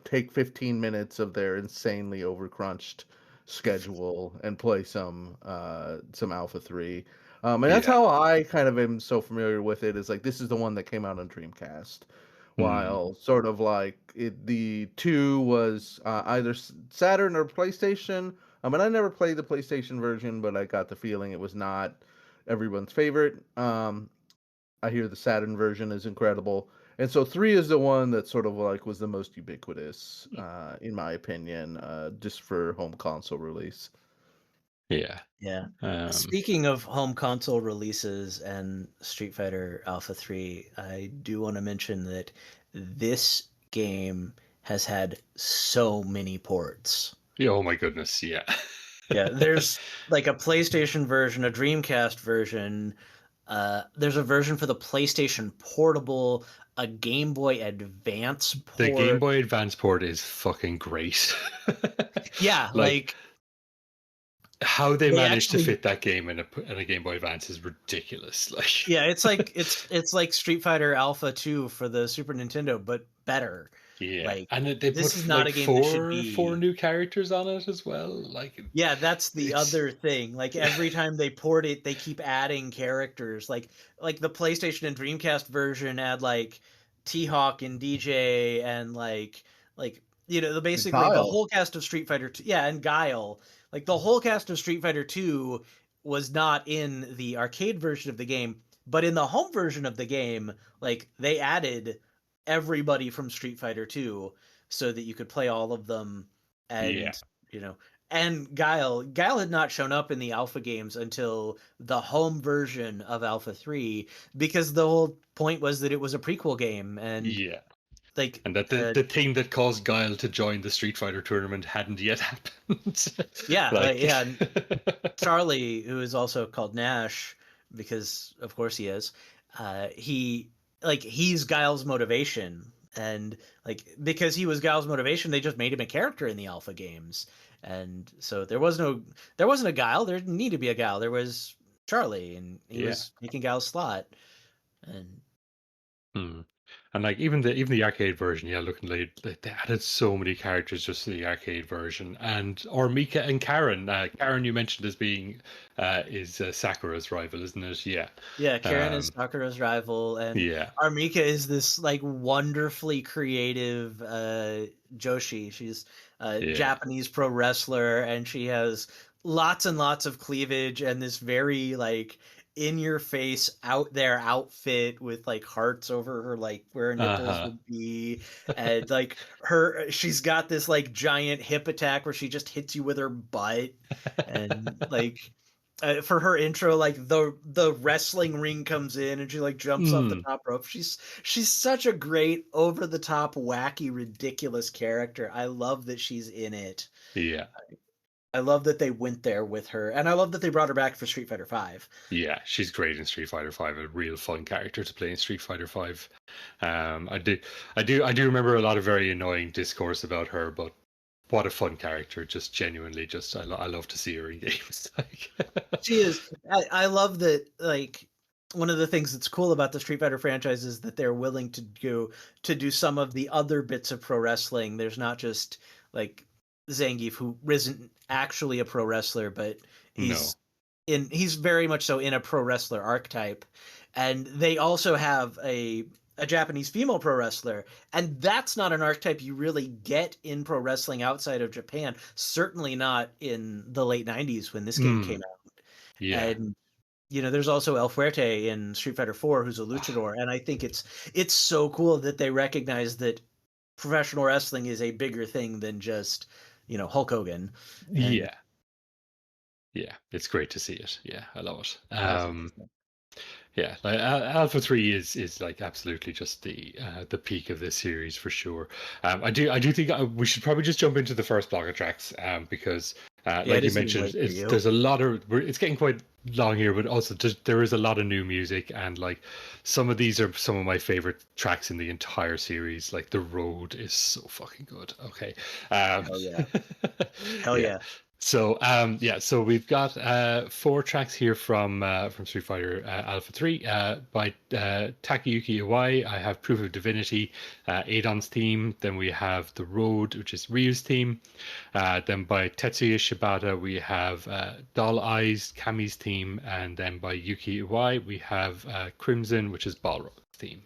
take 15 minutes of their insanely overcrunched schedule and play some Alpha 3. And that's Yeah. how I kind of am so familiar with it, is like this is the one that came out on Dreamcast, Mm. while sort of like the 2 was either Saturn or PlayStation. And I never played the PlayStation version, but I got the feeling it was not everyone's favorite. I hear the Saturn version is incredible, and so 3 is the one that sort of like was the most ubiquitous, in my opinion, just for home console release. Yeah. Yeah. Um, Speaking of home console releases and Street Fighter Alpha 3, I do want to mention that this game has had so many ports. yeah, oh my goodness. Yeah. Yeah, there's like a PlayStation version, a Dreamcast version. There's a version for the PlayStation Portable, a Game Boy Advance The Game port. Boy Advance port is fucking great. Yeah, Like how they they managed to actually, fit that game in a Game Boy Advance is ridiculous. Like yeah, it's like Street Fighter Alpha 2 for the Super Nintendo, but better. yeah, Like, and they this put is not like a game that should four be. new characters on it as well. Like Yeah, that's the it's other thing. Like every time they port it, they keep adding characters. Like the PlayStation and Dreamcast version had like T-Hawk and DJ and like basically the Kyle. whole cast of Street Fighter 2, yeah, and Guile. Like the whole cast of Street Fighter 2 was not in the arcade version of the game, but in the home version of the game, like they added everybody from Street Fighter 2 so that you could play all of them. yeah, And you know and Guile had not shown up in the alpha games until the home version of Alpha 3, because the whole point was that it was a prequel game. And yeah, like and that the thing that caused Guile to join the Street Fighter tournament hadn't yet happened. Like and Charlie, who is also called Nash because of course he is, he's Guile's motivation. And like because he was Guile's motivation, they just made him a character in the alpha games. And so there wasn't a Guile. There didn't need to be a Guile. There was Charlie, and he was taking Guile's slot. And Hmm. And like even the arcade version, yeah, looking like they added so many characters just to the arcade version. And or Mika and Karen. Karen you mentioned as being is Sakura's rival, isn't it? Yeah. yeah, Karen is Sakura's rival, and Yeah. Armika is this like wonderfully creative Joshi. She's a Yeah. Japanese pro wrestler, and she has lots and lots of cleavage and this very like in your face out there outfit with like hearts over her, like where her nipples would be. And like she's got this like giant hip attack where she just hits you with her butt. And like for her intro, like the wrestling ring comes in and she like jumps off the top rope. She's such a great over the top wacky ridiculous character. I love that she's in it. Yeah. I love that they went there with her, and I love that they brought her back for Street Fighter V. Yeah, she's great in Street Fighter V. A real fun character to play in Street Fighter V. I do remember a lot of very annoying discourse about her, but what a fun character! Just genuinely, I love to see her in games. She is. I love that. Like one of the things that's cool about the Street Fighter franchise is that they're willing to do some of the other bits of pro wrestling. There's not just like Zangief, who isn't actually a pro wrestler, but he's very much so in a pro wrestler archetype. And they also have a Japanese female pro wrestler, and that's not an archetype you really get in pro wrestling outside of Japan. Certainly not in the late 90s when this game came out. Yeah. And there's also El Fuerte in Street Fighter 4, who's a luchador, and I think it's so cool that they recognize that professional wrestling is a bigger thing than just Hulk Hogan. Yeah, it's great to see it. Yeah, I love it. Yeah, like Alpha 3 is like absolutely just the peak of this series for sure. I do think we should probably just jump into the first block of tracks, because Yeah, like it you is getting mentioned, late for you. there's a lot of it's getting quite long here, but also there is a lot of new music, and like some of these are some of my favorite tracks in the entire series. Like The Road is so fucking good. Okay, Hell yeah. Hell yeah. So so we've got 4 tracks here from Street Fighter Alpha 3 by Takayuki Iwai. I have Proof of Divinity, Adon's theme. Then we have The Road, which is Ryu's theme. Then by Tetsuya Shibata we have Doll Eyes, Cammy's theme, and then by Yuki Iwai we have Crimson, which is Balrog's theme.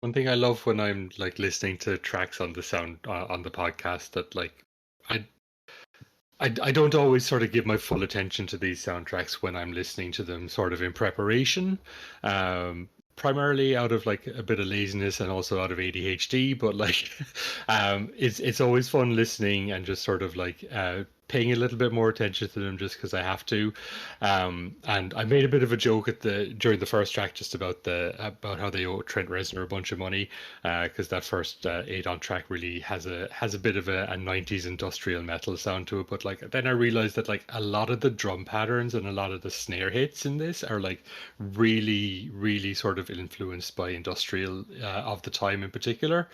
One thing I love when I'm like listening to tracks on the sound on the podcast that like I I don't always sort of give my full attention to these soundtracks when I'm listening to them sort of in preparation. Primarily out of like a bit of laziness and also out of ADHD, but like it's always fun listening and just sort of like paying a little bit more attention to them just because I have to. And I made a bit of a joke during the first track just about how they owe Trent Reznor a bunch of money because that first ADON track really has a bit of a 90s industrial metal sound to it. But like then I realized that like a lot of the drum patterns and a lot of the snare hits in this are like really sort of influenced by industrial of the time in particular.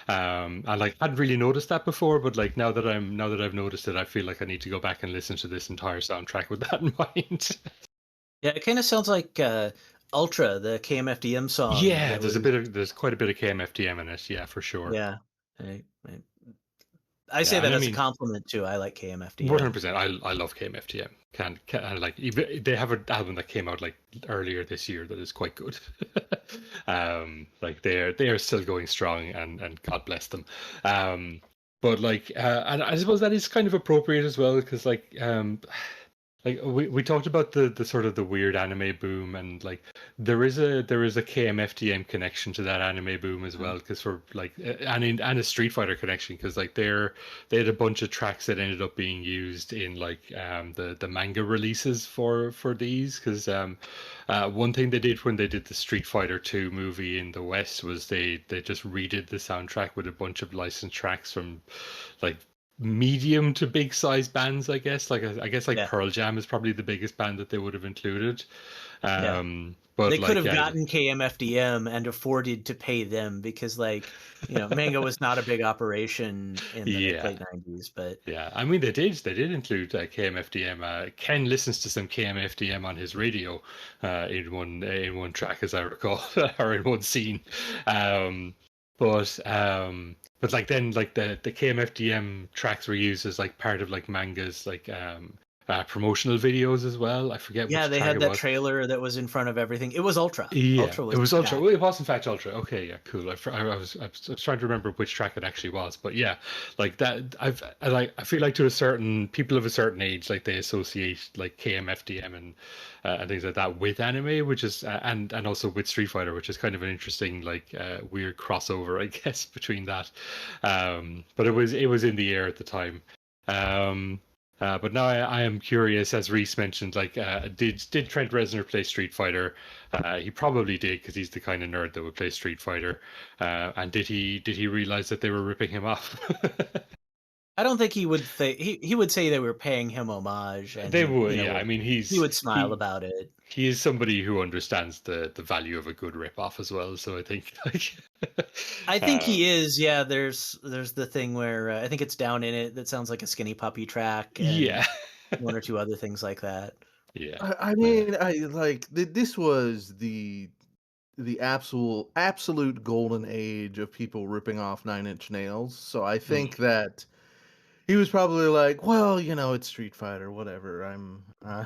I like hadn't really noticed that before, but like now that I've noticed it, I feel like I need to go back and listen to this entire soundtrack with that in mind. Yeah, it kind of sounds like Ultra, the KMFDM song. Yeah, there's quite a bit of KMFDM in it. Yeah, for sure. Yeah. I say Yeah, that and I as a mean, compliment too. I like KMFDM. 100%. I love KMFDM. Can like they have an album that came out like earlier this year that is quite good. Like they are still going strong and God bless them. But like and I suppose that is kind of appropriate as well because like we talked about the sort of the weird anime boom and like there is a KMFDM connection to that anime boom as well because for like and a Street Fighter connection because like they had a bunch of tracks that ended up being used in like the manga releases for these because one thing they did when they did the Street Fighter 2 movie in the West was they just redid the soundtrack with a bunch of licensed tracks from like medium to big size bands, I guess. Like I guess like Yeah. Pearl Jam is probably the biggest band that they would have included. But they like, could have yeah, gotten KMFDM and afforded to pay them because like manga was not a big operation in the late 90s. But yeah, I mean they did include KMFDM. Ken listens to some KMFDM on his radio in one track, as I recall, or in one scene. But like then like the KMFDM tracks were used as like part of like mangas like promotional videos as well. I forget which they track had it that was. trailer that was in front of everything. It was Ultra. Yeah, Ultra was it was Ultra. back. Well, it was in fact Ultra. Okay, yeah, cool. I was trying to remember which track it actually was, but yeah, like that. I feel like to a certain people of a certain age, like they associate like KMFDM and things like that with anime, which is and also with Street Fighter, which is kind of an interesting like weird crossover, I guess, between that. But it was in the air at the time. But now I am curious, as Reese mentioned, like, did Trent Reznor play Street Fighter? He probably did because he's the kind of nerd that would play Street Fighter. And did he realize that they were ripping him off? I don't think he would say he would say they were paying him homage. And they would, yeah. I mean, he would smile about it. He is somebody who understands the value of a good rip-off as well. So I think, like, I think he is. Yeah, there's the thing where I think it's Down in It that sounds like a Skinny Puppy track. And yeah, one or two other things like that. Yeah, I mean, I like this was the absolute golden age of people ripping off Nine Inch Nails. So I think that he was probably like, well, it's Street Fighter, whatever. I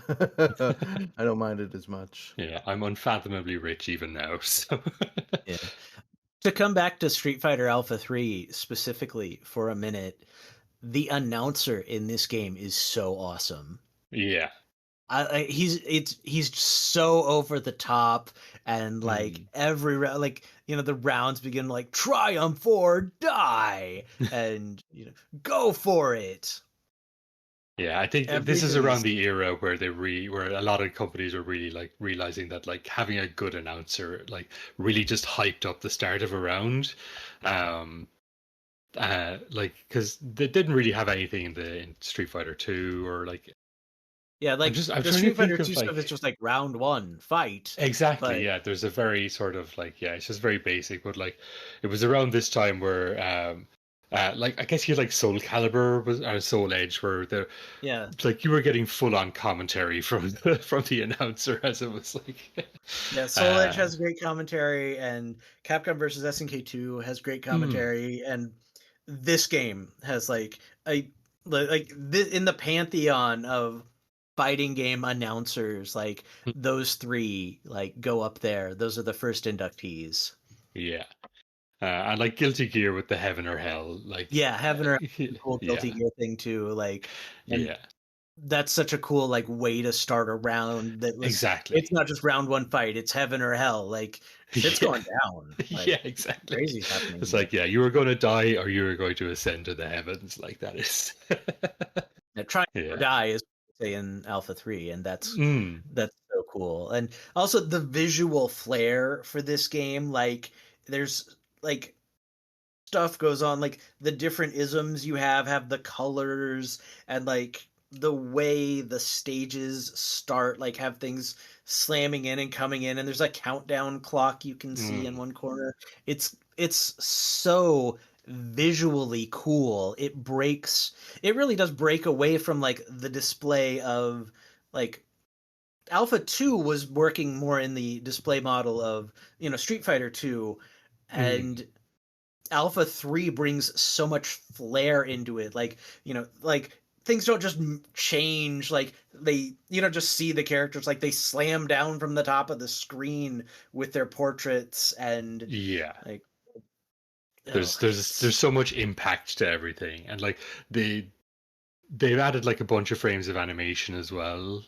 don't mind it as much. Yeah, I'm unfathomably rich even now. So yeah. To come back to Street Fighter Alpha 3 specifically for a minute, the announcer in this game is so awesome. Yeah. He's so over the top and like every like the rounds begin like triumph or die and go for it. Yeah, I think this is around the era where where a lot of companies are really like realizing that like having a good announcer like really just hyped up the start of a round. Like because they didn't really have anything in Street Fighter 2 or like. Yeah, like I'm the Street Fighter 2 stuff is just like round one, fight. Exactly, yeah. There's a very sort of like, yeah, it's just very basic, but like it was around this time where like I guess you like Soul Calibur or Soul Edge where like you were getting full on commentary from the announcer as it was like yeah, Soul Edge has great commentary and Capcom versus SNK 2 has great commentary and this game has like in the pantheon of fighting game announcers, like those three like go up there. Those are the first inductees. Yeah. And like Guilty Gear with the Heaven or Hell, like Yeah, Heaven or Hell, the cool yeah, Guilty Gear thing too. Like, and yeah, that's such a cool like way to start a round. That was exactly. It's not just round one fight; it's Heaven or Hell. Like shit's Yeah. going down. Like, Yeah, exactly. crazy's happening. It's like, yeah, you were going to die or you were going to ascend to the heavens. Like that is. Now, trying to Yeah. die is say in Alpha 3, and that's Mm. so cool. And also the visual flair for this game, like there's like stuff goes on, like the different isms you have the colors, and like the way the stages start, like have things slamming in and coming in, and there's a countdown clock you can see in one corner. It's so visually cool. It really does break away from like the display of like Alpha 2 was working more in the display model of, Street Fighter 2, and Alpha 3 brings so much flair into it. Like, like things don't just change. Like you don't just see the characters, like they slam down from the top of the screen with their portraits, and Yeah. like there's so much impact to everything, and like they've added like a bunch of frames of animation as well.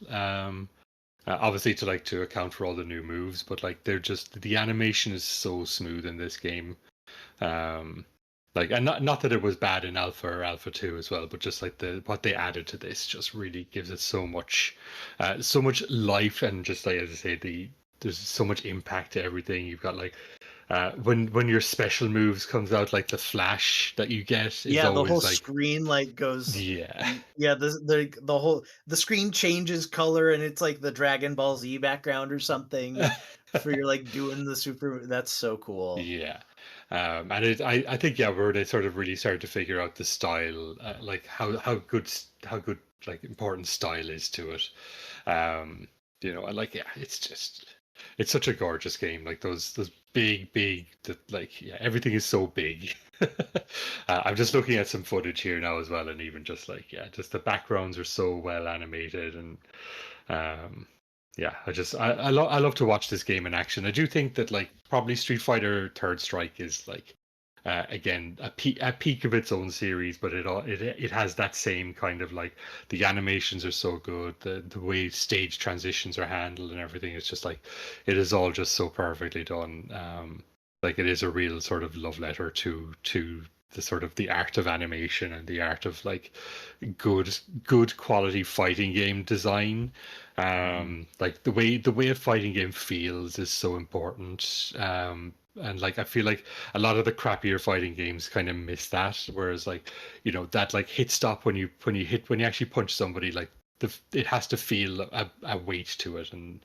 Obviously to account for all the new moves, but like the animation is so smooth in this game. Like, and not that it was bad in Alpha or Alpha 2 as well, but just like what they added to this just really gives it so much life, and just like, as I say, there's so much impact to everything. You've got like when your special moves comes out, like the flash that you get is the always whole like, screen like goes the screen changes color, and it's like the Dragon Ball Z background or something for you're like doing the super. That's so cool. Yeah. And I think where they sort of really started to figure out the style, like how good like important style is to it. And like, yeah, it's such a gorgeous game. Like those big everything is so big. I'm just looking at some footage here now as well, and even just like, just the backgrounds are so well animated, and I love to watch this game in action. I do think that like probably Street Fighter Third Strike is like again a peak of its own series, but it has that same kind of like, the animations are so good, the way stage transitions are handled and everything is just like, it is all just so perfectly done. Like it is a real sort of love letter to the sort of the art of animation and the art of like good quality fighting game design. Like the way a fighting game feels is so important. And like I feel like a lot of the crappier fighting games kind of miss that, whereas like, that like hit stop when you actually punch somebody, like it has to feel a weight to it, and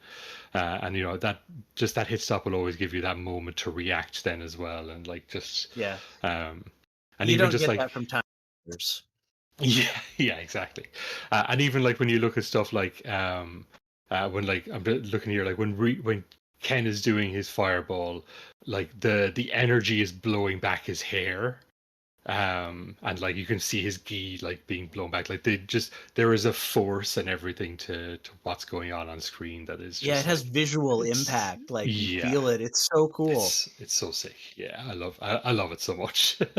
that just that hit stop will always give you that moment to react then as well, and like just and you even don't just get like that from time. Yeah, exactly. And even like when you look at stuff like when like I'm looking here, like when Ken is doing his fireball, like the energy is blowing back his hair, and like you can see his gi like being blown back, like there is a force and everything to what's going on screen that is just, it has like, visual impact, like you feel it. It's so cool. It's so sick. Yeah, I love it so much. And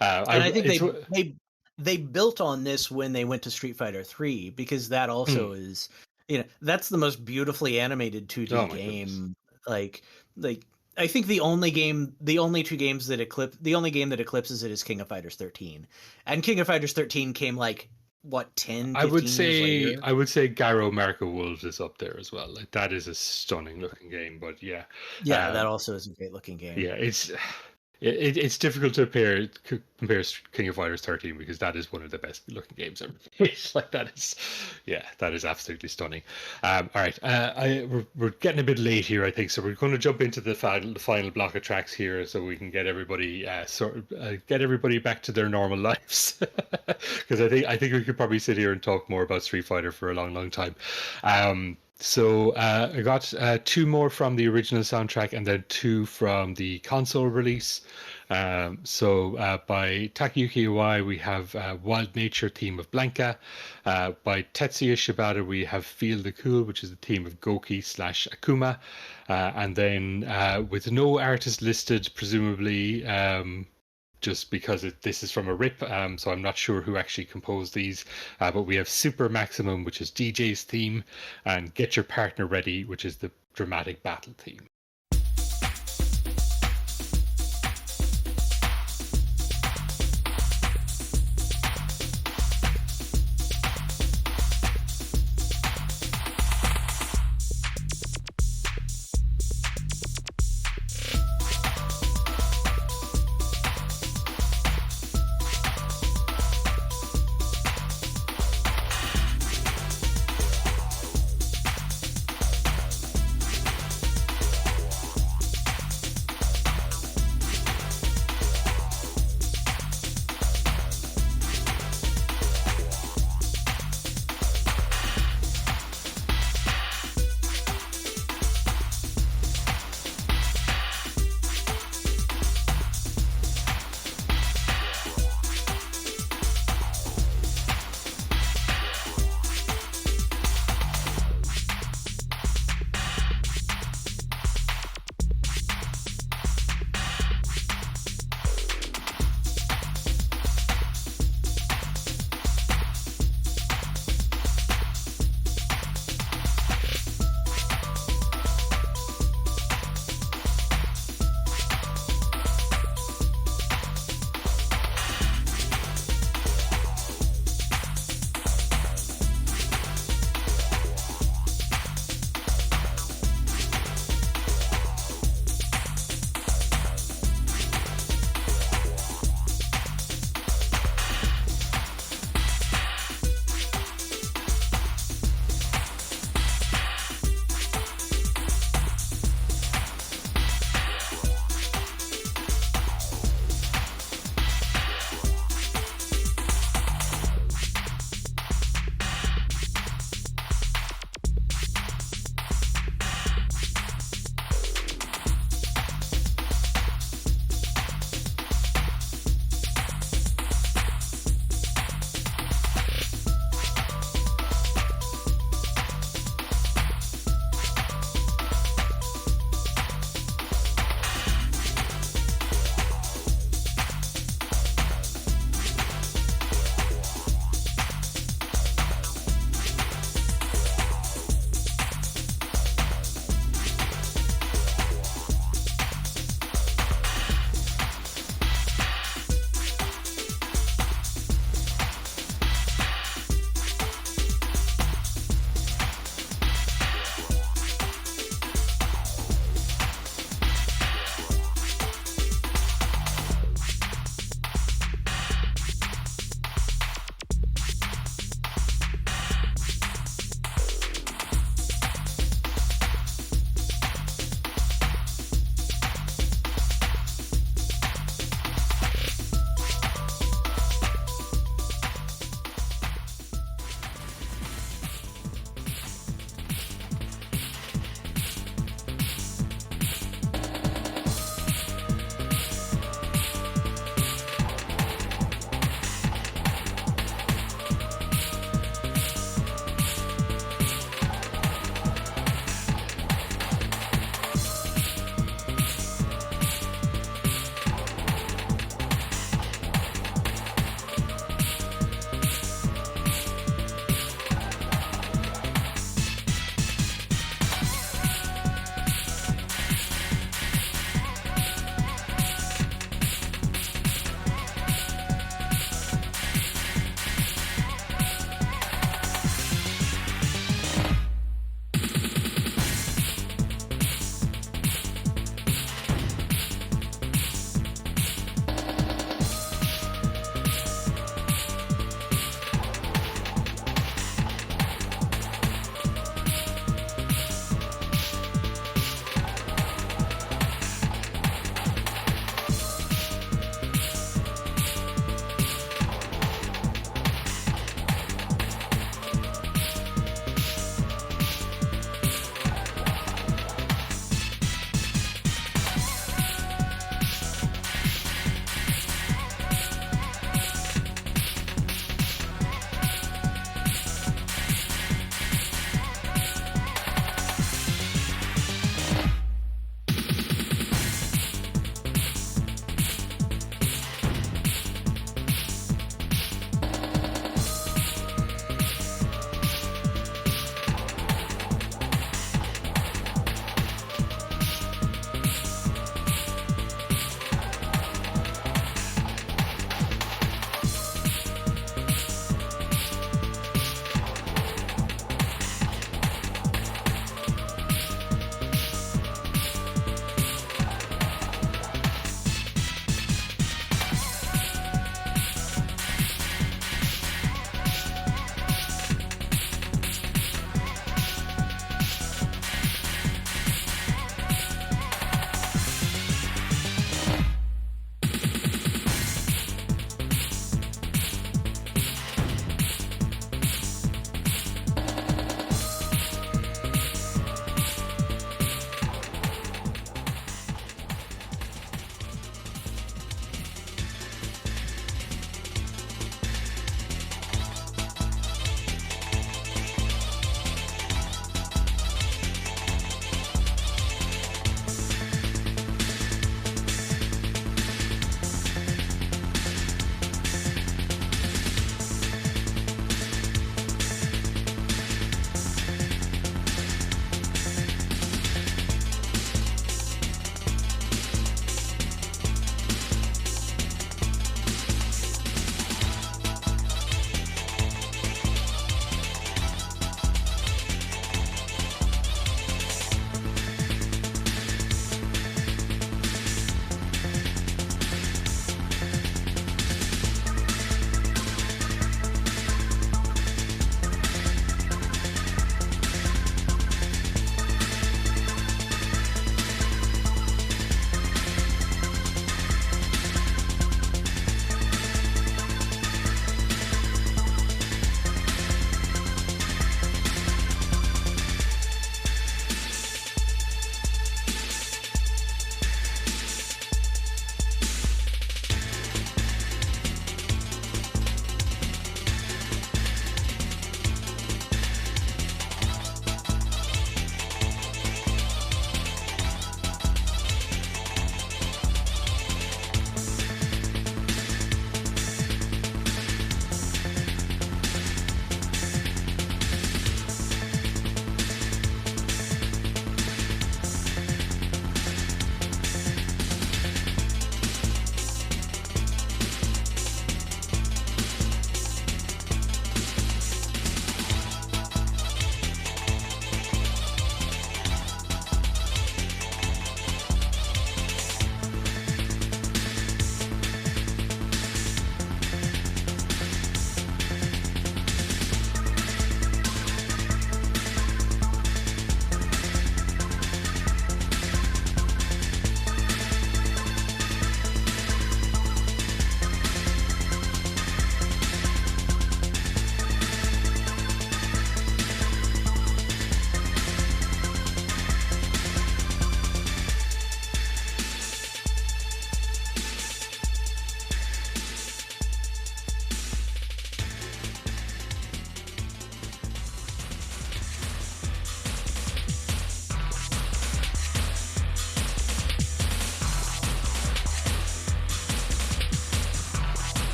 I think they built on this when they went to Street Fighter 3, because that also is, that's the most beautifully animated 2D game. Like I think the only game that eclipses it is King of Fighters 13. And King of Fighters 13 came like what, 10, 15 years later? I would say Garo Marco Wolves is up there as well. Like that is a stunning looking game, but that also is a great looking game. Yeah, it's difficult to compare King of Fighters 13, because that is one of the best looking games ever made. Like that is absolutely stunning. All right, we're getting a bit late here, I think, so we're going to jump into the final block of tracks here, so we can get everybody get everybody back to their normal lives. Because I think we could probably sit here and talk more about Street Fighter for a long time. So I got 2 more from the original soundtrack, and then 2 from the console release. By Takayuki Iwai, we have Wild Nature, theme of Blanca. By Tetsuya Shibata, we have Feel the Cool, which is the theme of GOUKI / Akuma. And then with no artist listed, presumably just because this is from a rip, so I'm not sure who actually composed these. But we have Super Maximum, which is DJ's theme, and Get Your Partner Ready, which is the dramatic battle theme.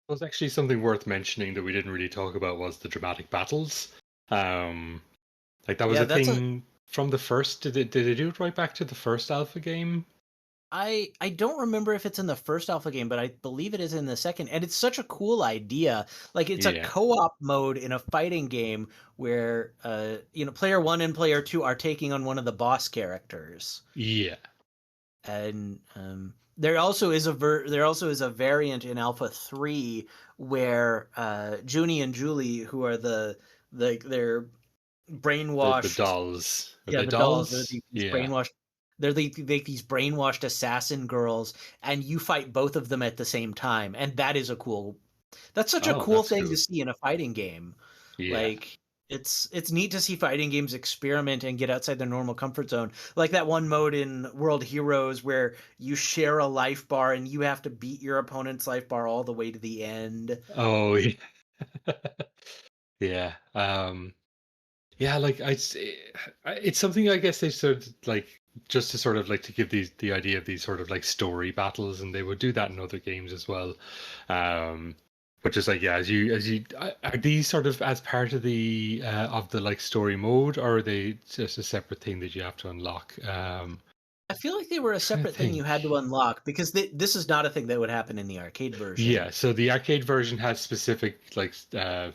was actually something worth mentioning that we didn't really talk about was the dramatic battles. Like that was Yeah, a that's a thing from the first. Did they do it right back to the first Alpha game? I don't remember if it's in the first Alpha game, but I believe it is in the second. And it's such a cool idea. Like it's a Yeah, co-op mode in a fighting game where player 1 and player 2 are taking on one of the boss characters. yeah. And there also is a variant in Alpha 3 where Junie and Julie, who are they're The brainwashed. dolls. Are Yeah, they the dolls. They're dolls? these Yeah. brainwashed. These brainwashed assassin girls, and you fight both of them at the same time, and that is a cool. That's such a Oh, cool that's thing cool. to see in a fighting game. Yeah. Like it's neat to see fighting games experiment and get outside their normal comfort zone. Like that one mode in World Heroes where you share a life bar and you have to beat your opponent's life bar all the way to the end. Oh, yeah. Yeah. Yeah, like it's something I guess they sort of like just to sort of like to give the idea of these sort of like story battles, and they would do that in other games as well. But just like yeah, as you are these sort of as part of the like story mode, or are they just a separate thing that you have to unlock? I feel like they were a Trying to separate thing you had think. to unlock because this is not a thing that would happen in the arcade Yeah, version. so the arcade version has specific like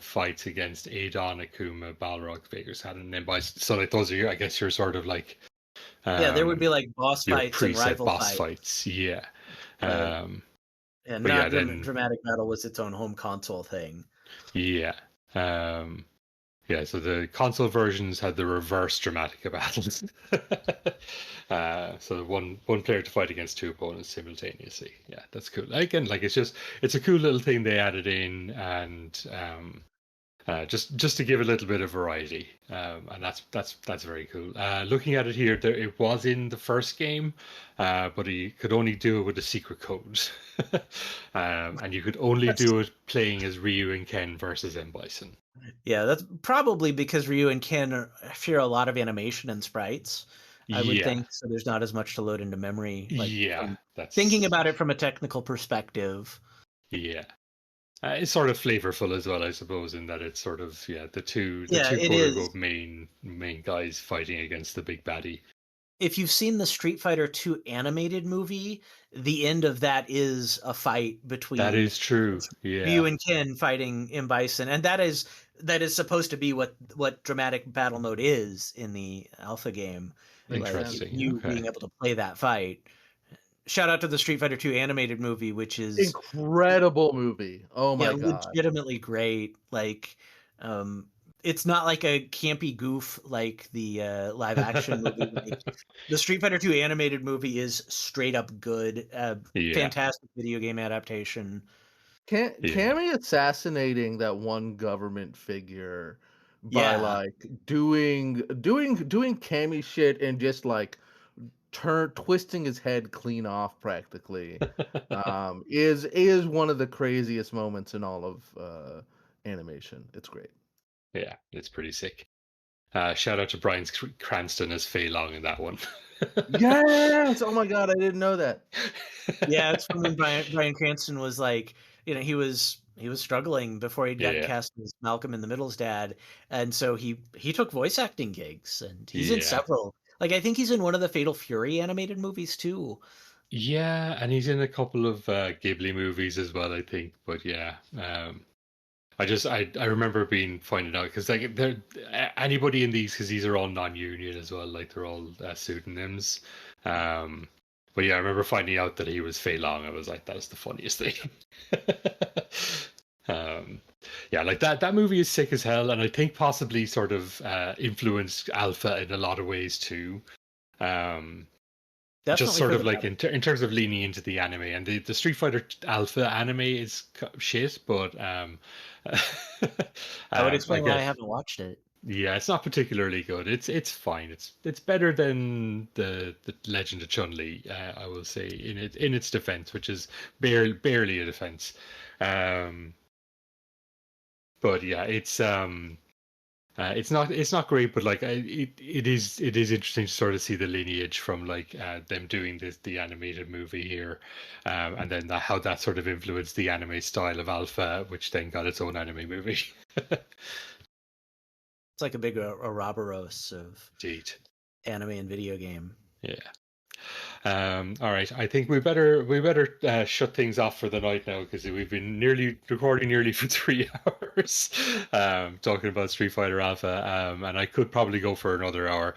fights against Adon, Akuma, Balrog, Vader, Saturn, and then by so like those are I guess you're sort of like Yeah, there would be um like boss your fights and preset rival boss fights. fights. Yeah. Right. Um, And but yeah, not then dramatic battle was its own home console thing. yeah. Yeah, so the console versions had the reverse dramatic battles. So one player to fight against two opponents simultaneously. Yeah, that's cool. Again, like it's a cool little thing they added in, and just to give a little bit of variety, and that's very cool. Looking at it here, it was in the first game, but you could only do it with a secret code, and you could only That's do it playing as Ryu and Ken versus M Bison. Yeah, that's probably because Ryu and Ken share a lot of animation and sprites. I would Yeah, think so. There's not as much to load into memory. Like yeah, from thinking that's about it from a technical perspective. yeah. It's sort of flavorful as well, I suppose, in that it's sort of yeah the Yeah, two it quote is. unquote main guys fighting against the big baddie. If you've seen the Street Fighter 2 animated movie, the end of that is a fight That between is true. Yeah, Ryu and Ken fighting M Bison, and that is supposed to be what dramatic battle mode is in the alpha game. Makes Like sense. interesting. you Okay. being able to play that fight. Shout out to the Street Fighter 2 animated movie, which is Incredible movie. Oh yeah, my god. legitimately great. Like um it's not like a campy goof like the live action movie. Like the Street Fighter 2 animated movie is straight up good. Yeah, Fantastic video game adaptation. yeah. Cammy assassinating that one government figure by Yeah. like doing Cammy shit and just like twisting his head clean off practically is one of the craziest moments in all of animation. It's great. Yeah, it's pretty sick. Shout out to Brian Cranston as Fei Long in that one. Yes. Oh my god, I didn't know that. Yeah, it's from when Bryan Cranston was like, he was struggling before he'd gotten Yeah, cast as Malcolm in the Middle's dad, and so he took voice acting gigs, and he's in yeah, several. Like I think he's in one of the Fatal Fury animated movies too. yeah, and he's in a couple of Ghibli movies as well, I think. But yeah, I remember being finding out because like they're anybody in these because these are all non-union as well, like they're all pseudonyms. Um, but yeah, I remember finding out that he was Fei Long. I was like, that's the funniest thing. um, yeah, like that movie is sick as hell, and I think possibly sort of influenced Alpha in a lot of ways too. Um, just Definitely sort for of the like better. in terms of leaning into the anime, and the Street Fighter Alpha anime is shit, but I would I explain why I guess haven't watched it. yeah, it's not particularly good. It's fine. It's better than the Legend of Chun-Li, I will say in its defense, which is barely a defense. But yeah, it's It's not great, but like it is interesting to sort of see the lineage from like them doing the animated movie here, and then how that sort of influenced the anime style of Alpha, which then got its own anime movie. It's like a big Ouroboros of Indeed. anime and video game. Yeah. All right. I think we better shut things off for the night now, because we've been recording nearly for 3 hours, talking about Street Fighter Alpha, and I could probably go for another hour.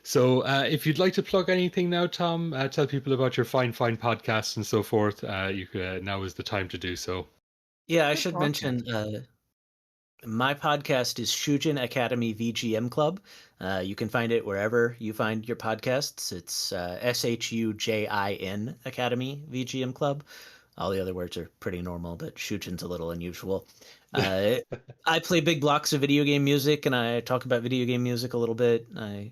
So if you'd like to plug anything now, Tom, tell people about your fine podcasts and so forth. You could, now is the time to do so. Yeah, I should mention my podcast is Shujin Academy VGM Club. You can find it wherever you find your podcasts. It's SHUJIN Academy VGM Club. All the other words are pretty normal, but Shujin's a little unusual. I play big blocks of video game music, and I talk about video game music a little bit. It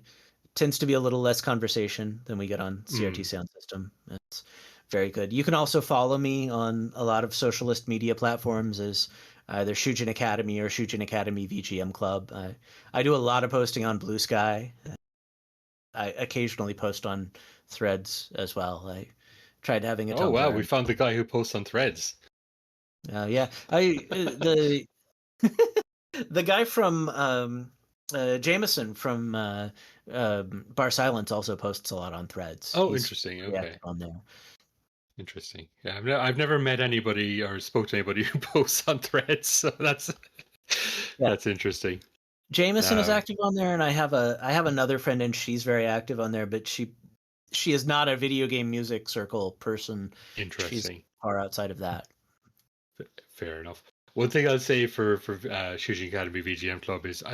tends to be a little less conversation than we get on CRT Sound System. It's very good. You can also follow me on a lot of socialist media platforms as either Shujin Academy or Shujin Academy VGM Club. I do a lot of posting on Blue Sky. I occasionally post on Threads as well. I tried having a Tumblr. Oh wow, we found the guy who posts on Threads. Yeah, the guy from Jameson from Bar Silence also posts a lot on Threads. Oh, interesting. Okay. On there. Interesting. Yeah, I've never met anybody or spoke to anybody who posts on Threads, so that's interesting. Jameson is active on there, and I have another friend, and she's very active on there, but she is not a video game music circle person. Interesting. She's far outside of that. Fair enough. One thing I'll say for Shujin Academy VGM Club is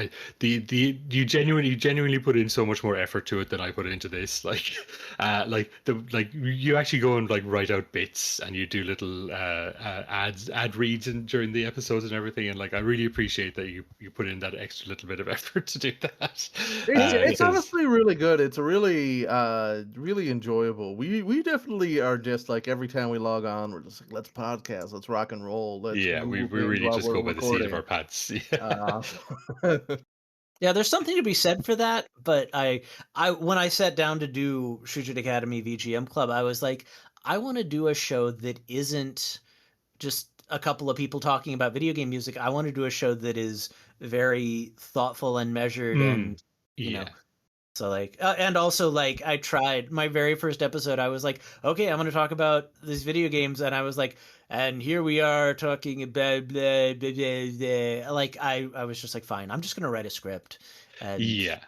you genuinely put in so much more effort to it than I put into this. You actually go and like write out bits, and you do little ad reads during the episodes and everything, and like I really appreciate that you put in that extra little bit of effort to do that. It's honestly really good. It's really really enjoyable. We definitely are just like every time we log on, we're just like, let's podcast, let's rock and roll. We really just go by the seat of our pants. Yeah, there's something to be said for that. But I when I sat down to do Shujin Academy VGM Club, I was like, I want to do a show that isn't just a couple of people talking about video game music. I want to do a show that is very thoughtful and measured, and you know. So like, and also like, I tried my very first episode. I was like, okay, I'm going to talk about these video games, and I was like, and here we are talking about blah, blah, blah, blah. Like, I was just like, fine, I'm just going to write a script. And to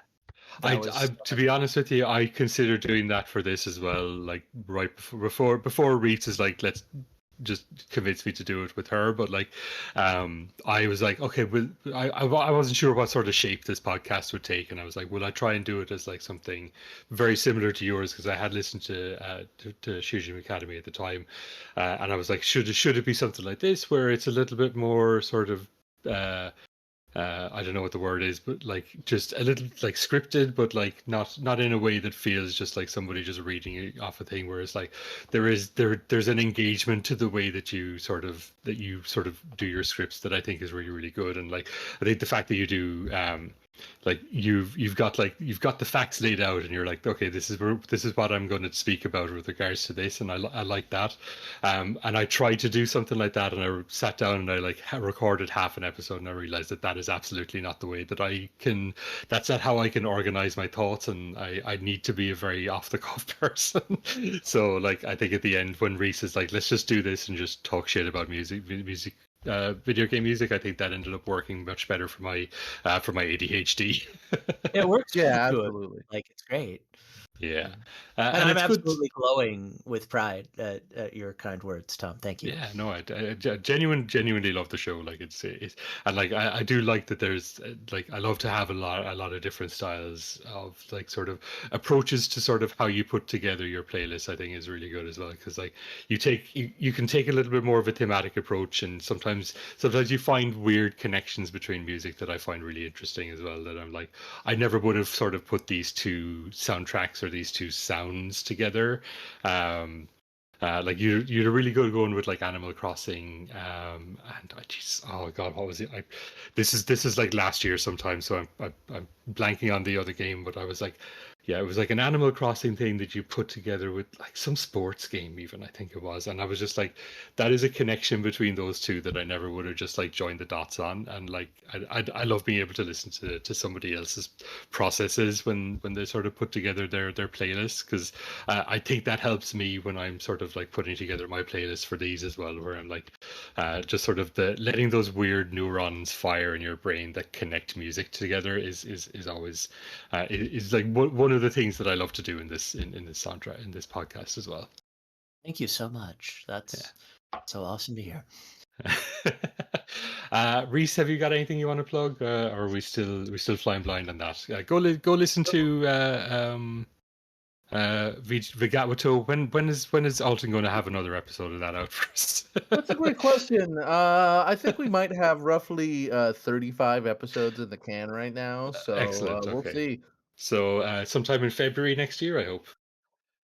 be honest with you, I consider doing that for this as well. Like right before Reeds is like, let's just convince me to do it with her, but like I was like, okay, well, I wasn't sure what sort of shape this podcast would take, and I was like, will I try and do it as like something very similar to yours, because I had listened to Shujin Academy at the time, and I was like, should it be something like this where it's a little bit more sort of I don't know what the word is, but like just a little like scripted, but like not in a way that feels just like somebody just reading it off a thing. Whereas like there's an engagement to the way that you sort of do your scripts that I think is really, really good. And like I think the fact that you do like you've got the facts laid out, and you're like, okay, this is what I'm going to speak about with regards to this, and I like that. And I tried to do something like that, and I sat down and I like recorded half an episode, and I realized that is absolutely not the way that that's not how I can organize my thoughts, and I need to be a very off the cuff person. So like I think at the end when Reese is like, let's just do this and just talk shit about music video game music, I think that ended up working much better for my ADHD. It works. Yeah, absolutely. Like, it's great. Yeah. And I'm absolutely glowing with pride at your kind words, Tom. Thank you. Yeah, no, I genuinely love the show. Like it's and like I do like that there's like I love to have a lot of different styles of like sort of approaches to sort of how you put together your playlist. I think is really good as well, because like you can take a little bit more of a thematic approach, and sometimes you find weird connections between music that I find really interesting as well, that I'm like, I never would have sort of put these two soundtracks or these two sounds together. Like you're really good going with like Animal Crossing, and oh god, what was it? This is like last year sometime, so I'm blanking on the other game, but I was like, yeah, it was like an Animal Crossing thing that you put together with like some sports game, even I think it was, and I was just like, that is a connection between those two that I never would have just like joined the dots on, and like I love being able to listen to somebody else's processes when they sort of put together their playlists, because I think that helps me when I'm sort of like putting together my playlist for these as well, where I'm like just sort of letting those weird neurons fire in your brain that connect music together is always is like one of the things that I love to do in this soundtrack in this podcast as well. Thank you so much. That's so awesome to hear. Reese, have you got anything you want to plug, or are we still flying blind on that? Go listen to Vigatoto. When is Alton going to have another episode of that out first? That's a great question. I think we might have roughly 35 episodes in the can right now, so Excellent. we'll Okay. see. So sometime in February next year, I hope.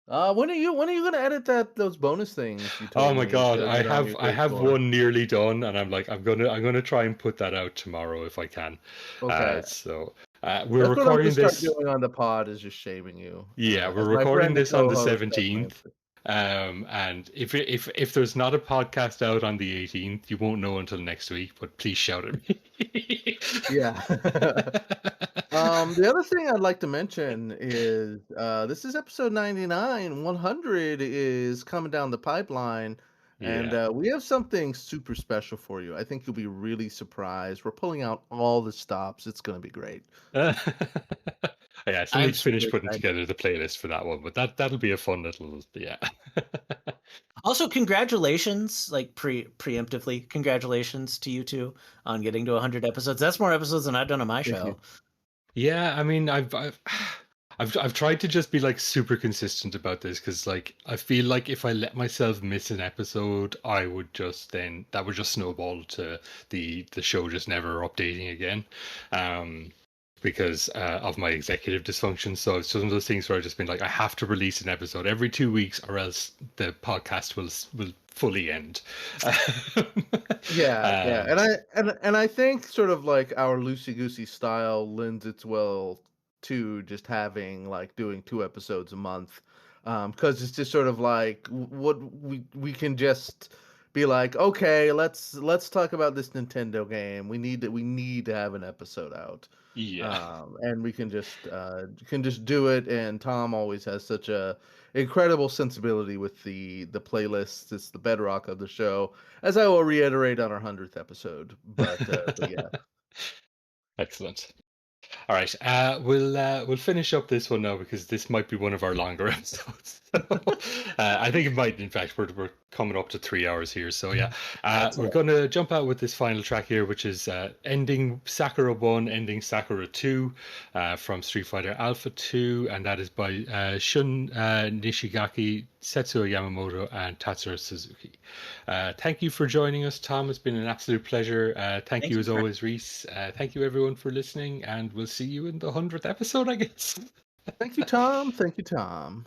When are you going to edit those bonus things you told Oh my me god, to I get on your have great score? one nearly done, and I'm like I'm gonna try and put that out tomorrow if I can. Okay. So we're That's what I'm recording gonna start this. doing on the pod, is just shaming you. Yeah, we're As my recording friend and this on the co-host, that's my 17th. answer. And if there's not a podcast out on the 18th, you won't know until next week. But please shout at me. Yeah. The other thing I'd like to mention is this is episode 99. 100 is coming down the pipeline, and Yeah. we have something super special for you. I think you'll be really surprised. We're pulling out all the stops. It's going to be great. Yeah, I still I'm need to finish super putting excited. together the playlist for that one, but that'll be a fun little Also, congratulations, like preemptively, congratulations to you two on getting to 100 episodes. That's more episodes than I've done on my Thank show. you. Yeah, I mean, I've tried to just be like super consistent about this, because like I feel like if I let myself miss an episode, that would just snowball to the show just never updating again, because of my executive dysfunction. So it's just one of those things where I've just been like, I have to release an episode every 2 weeks, or else the podcast will fully end. Yeah. And I think sort of like our loosey goosey style lends its well to just having like doing 2 episodes a month, because it's just sort of like what we can just be like, okay, let's talk about this Nintendo game. We need to have an episode out. Yeah. And we can just do it. And Tom always has such a incredible sensibility with the playlists. It's the bedrock of the show, as I will reiterate on our 100th episode. But yeah. Excellent. All right, we'll finish up this one now, because this might be one of our longer episodes. I think it might. In fact, we're coming up to 3 hours here. So yeah, we're going to jump out with this final track here, which is ending Sakura 1, ending Sakura 2, from Street Fighter Alpha 2, and that is by Syun Nishigaki, Setsuo Yamamoto, and Tatsuro Suzuki. Thank you for joining us, Tom. It's been an absolute pleasure. Thank you as always, Reese. Thank you everyone for listening, and we'll see you in the 100th episode, I guess. Thank you, Tom. Thank you, Tom.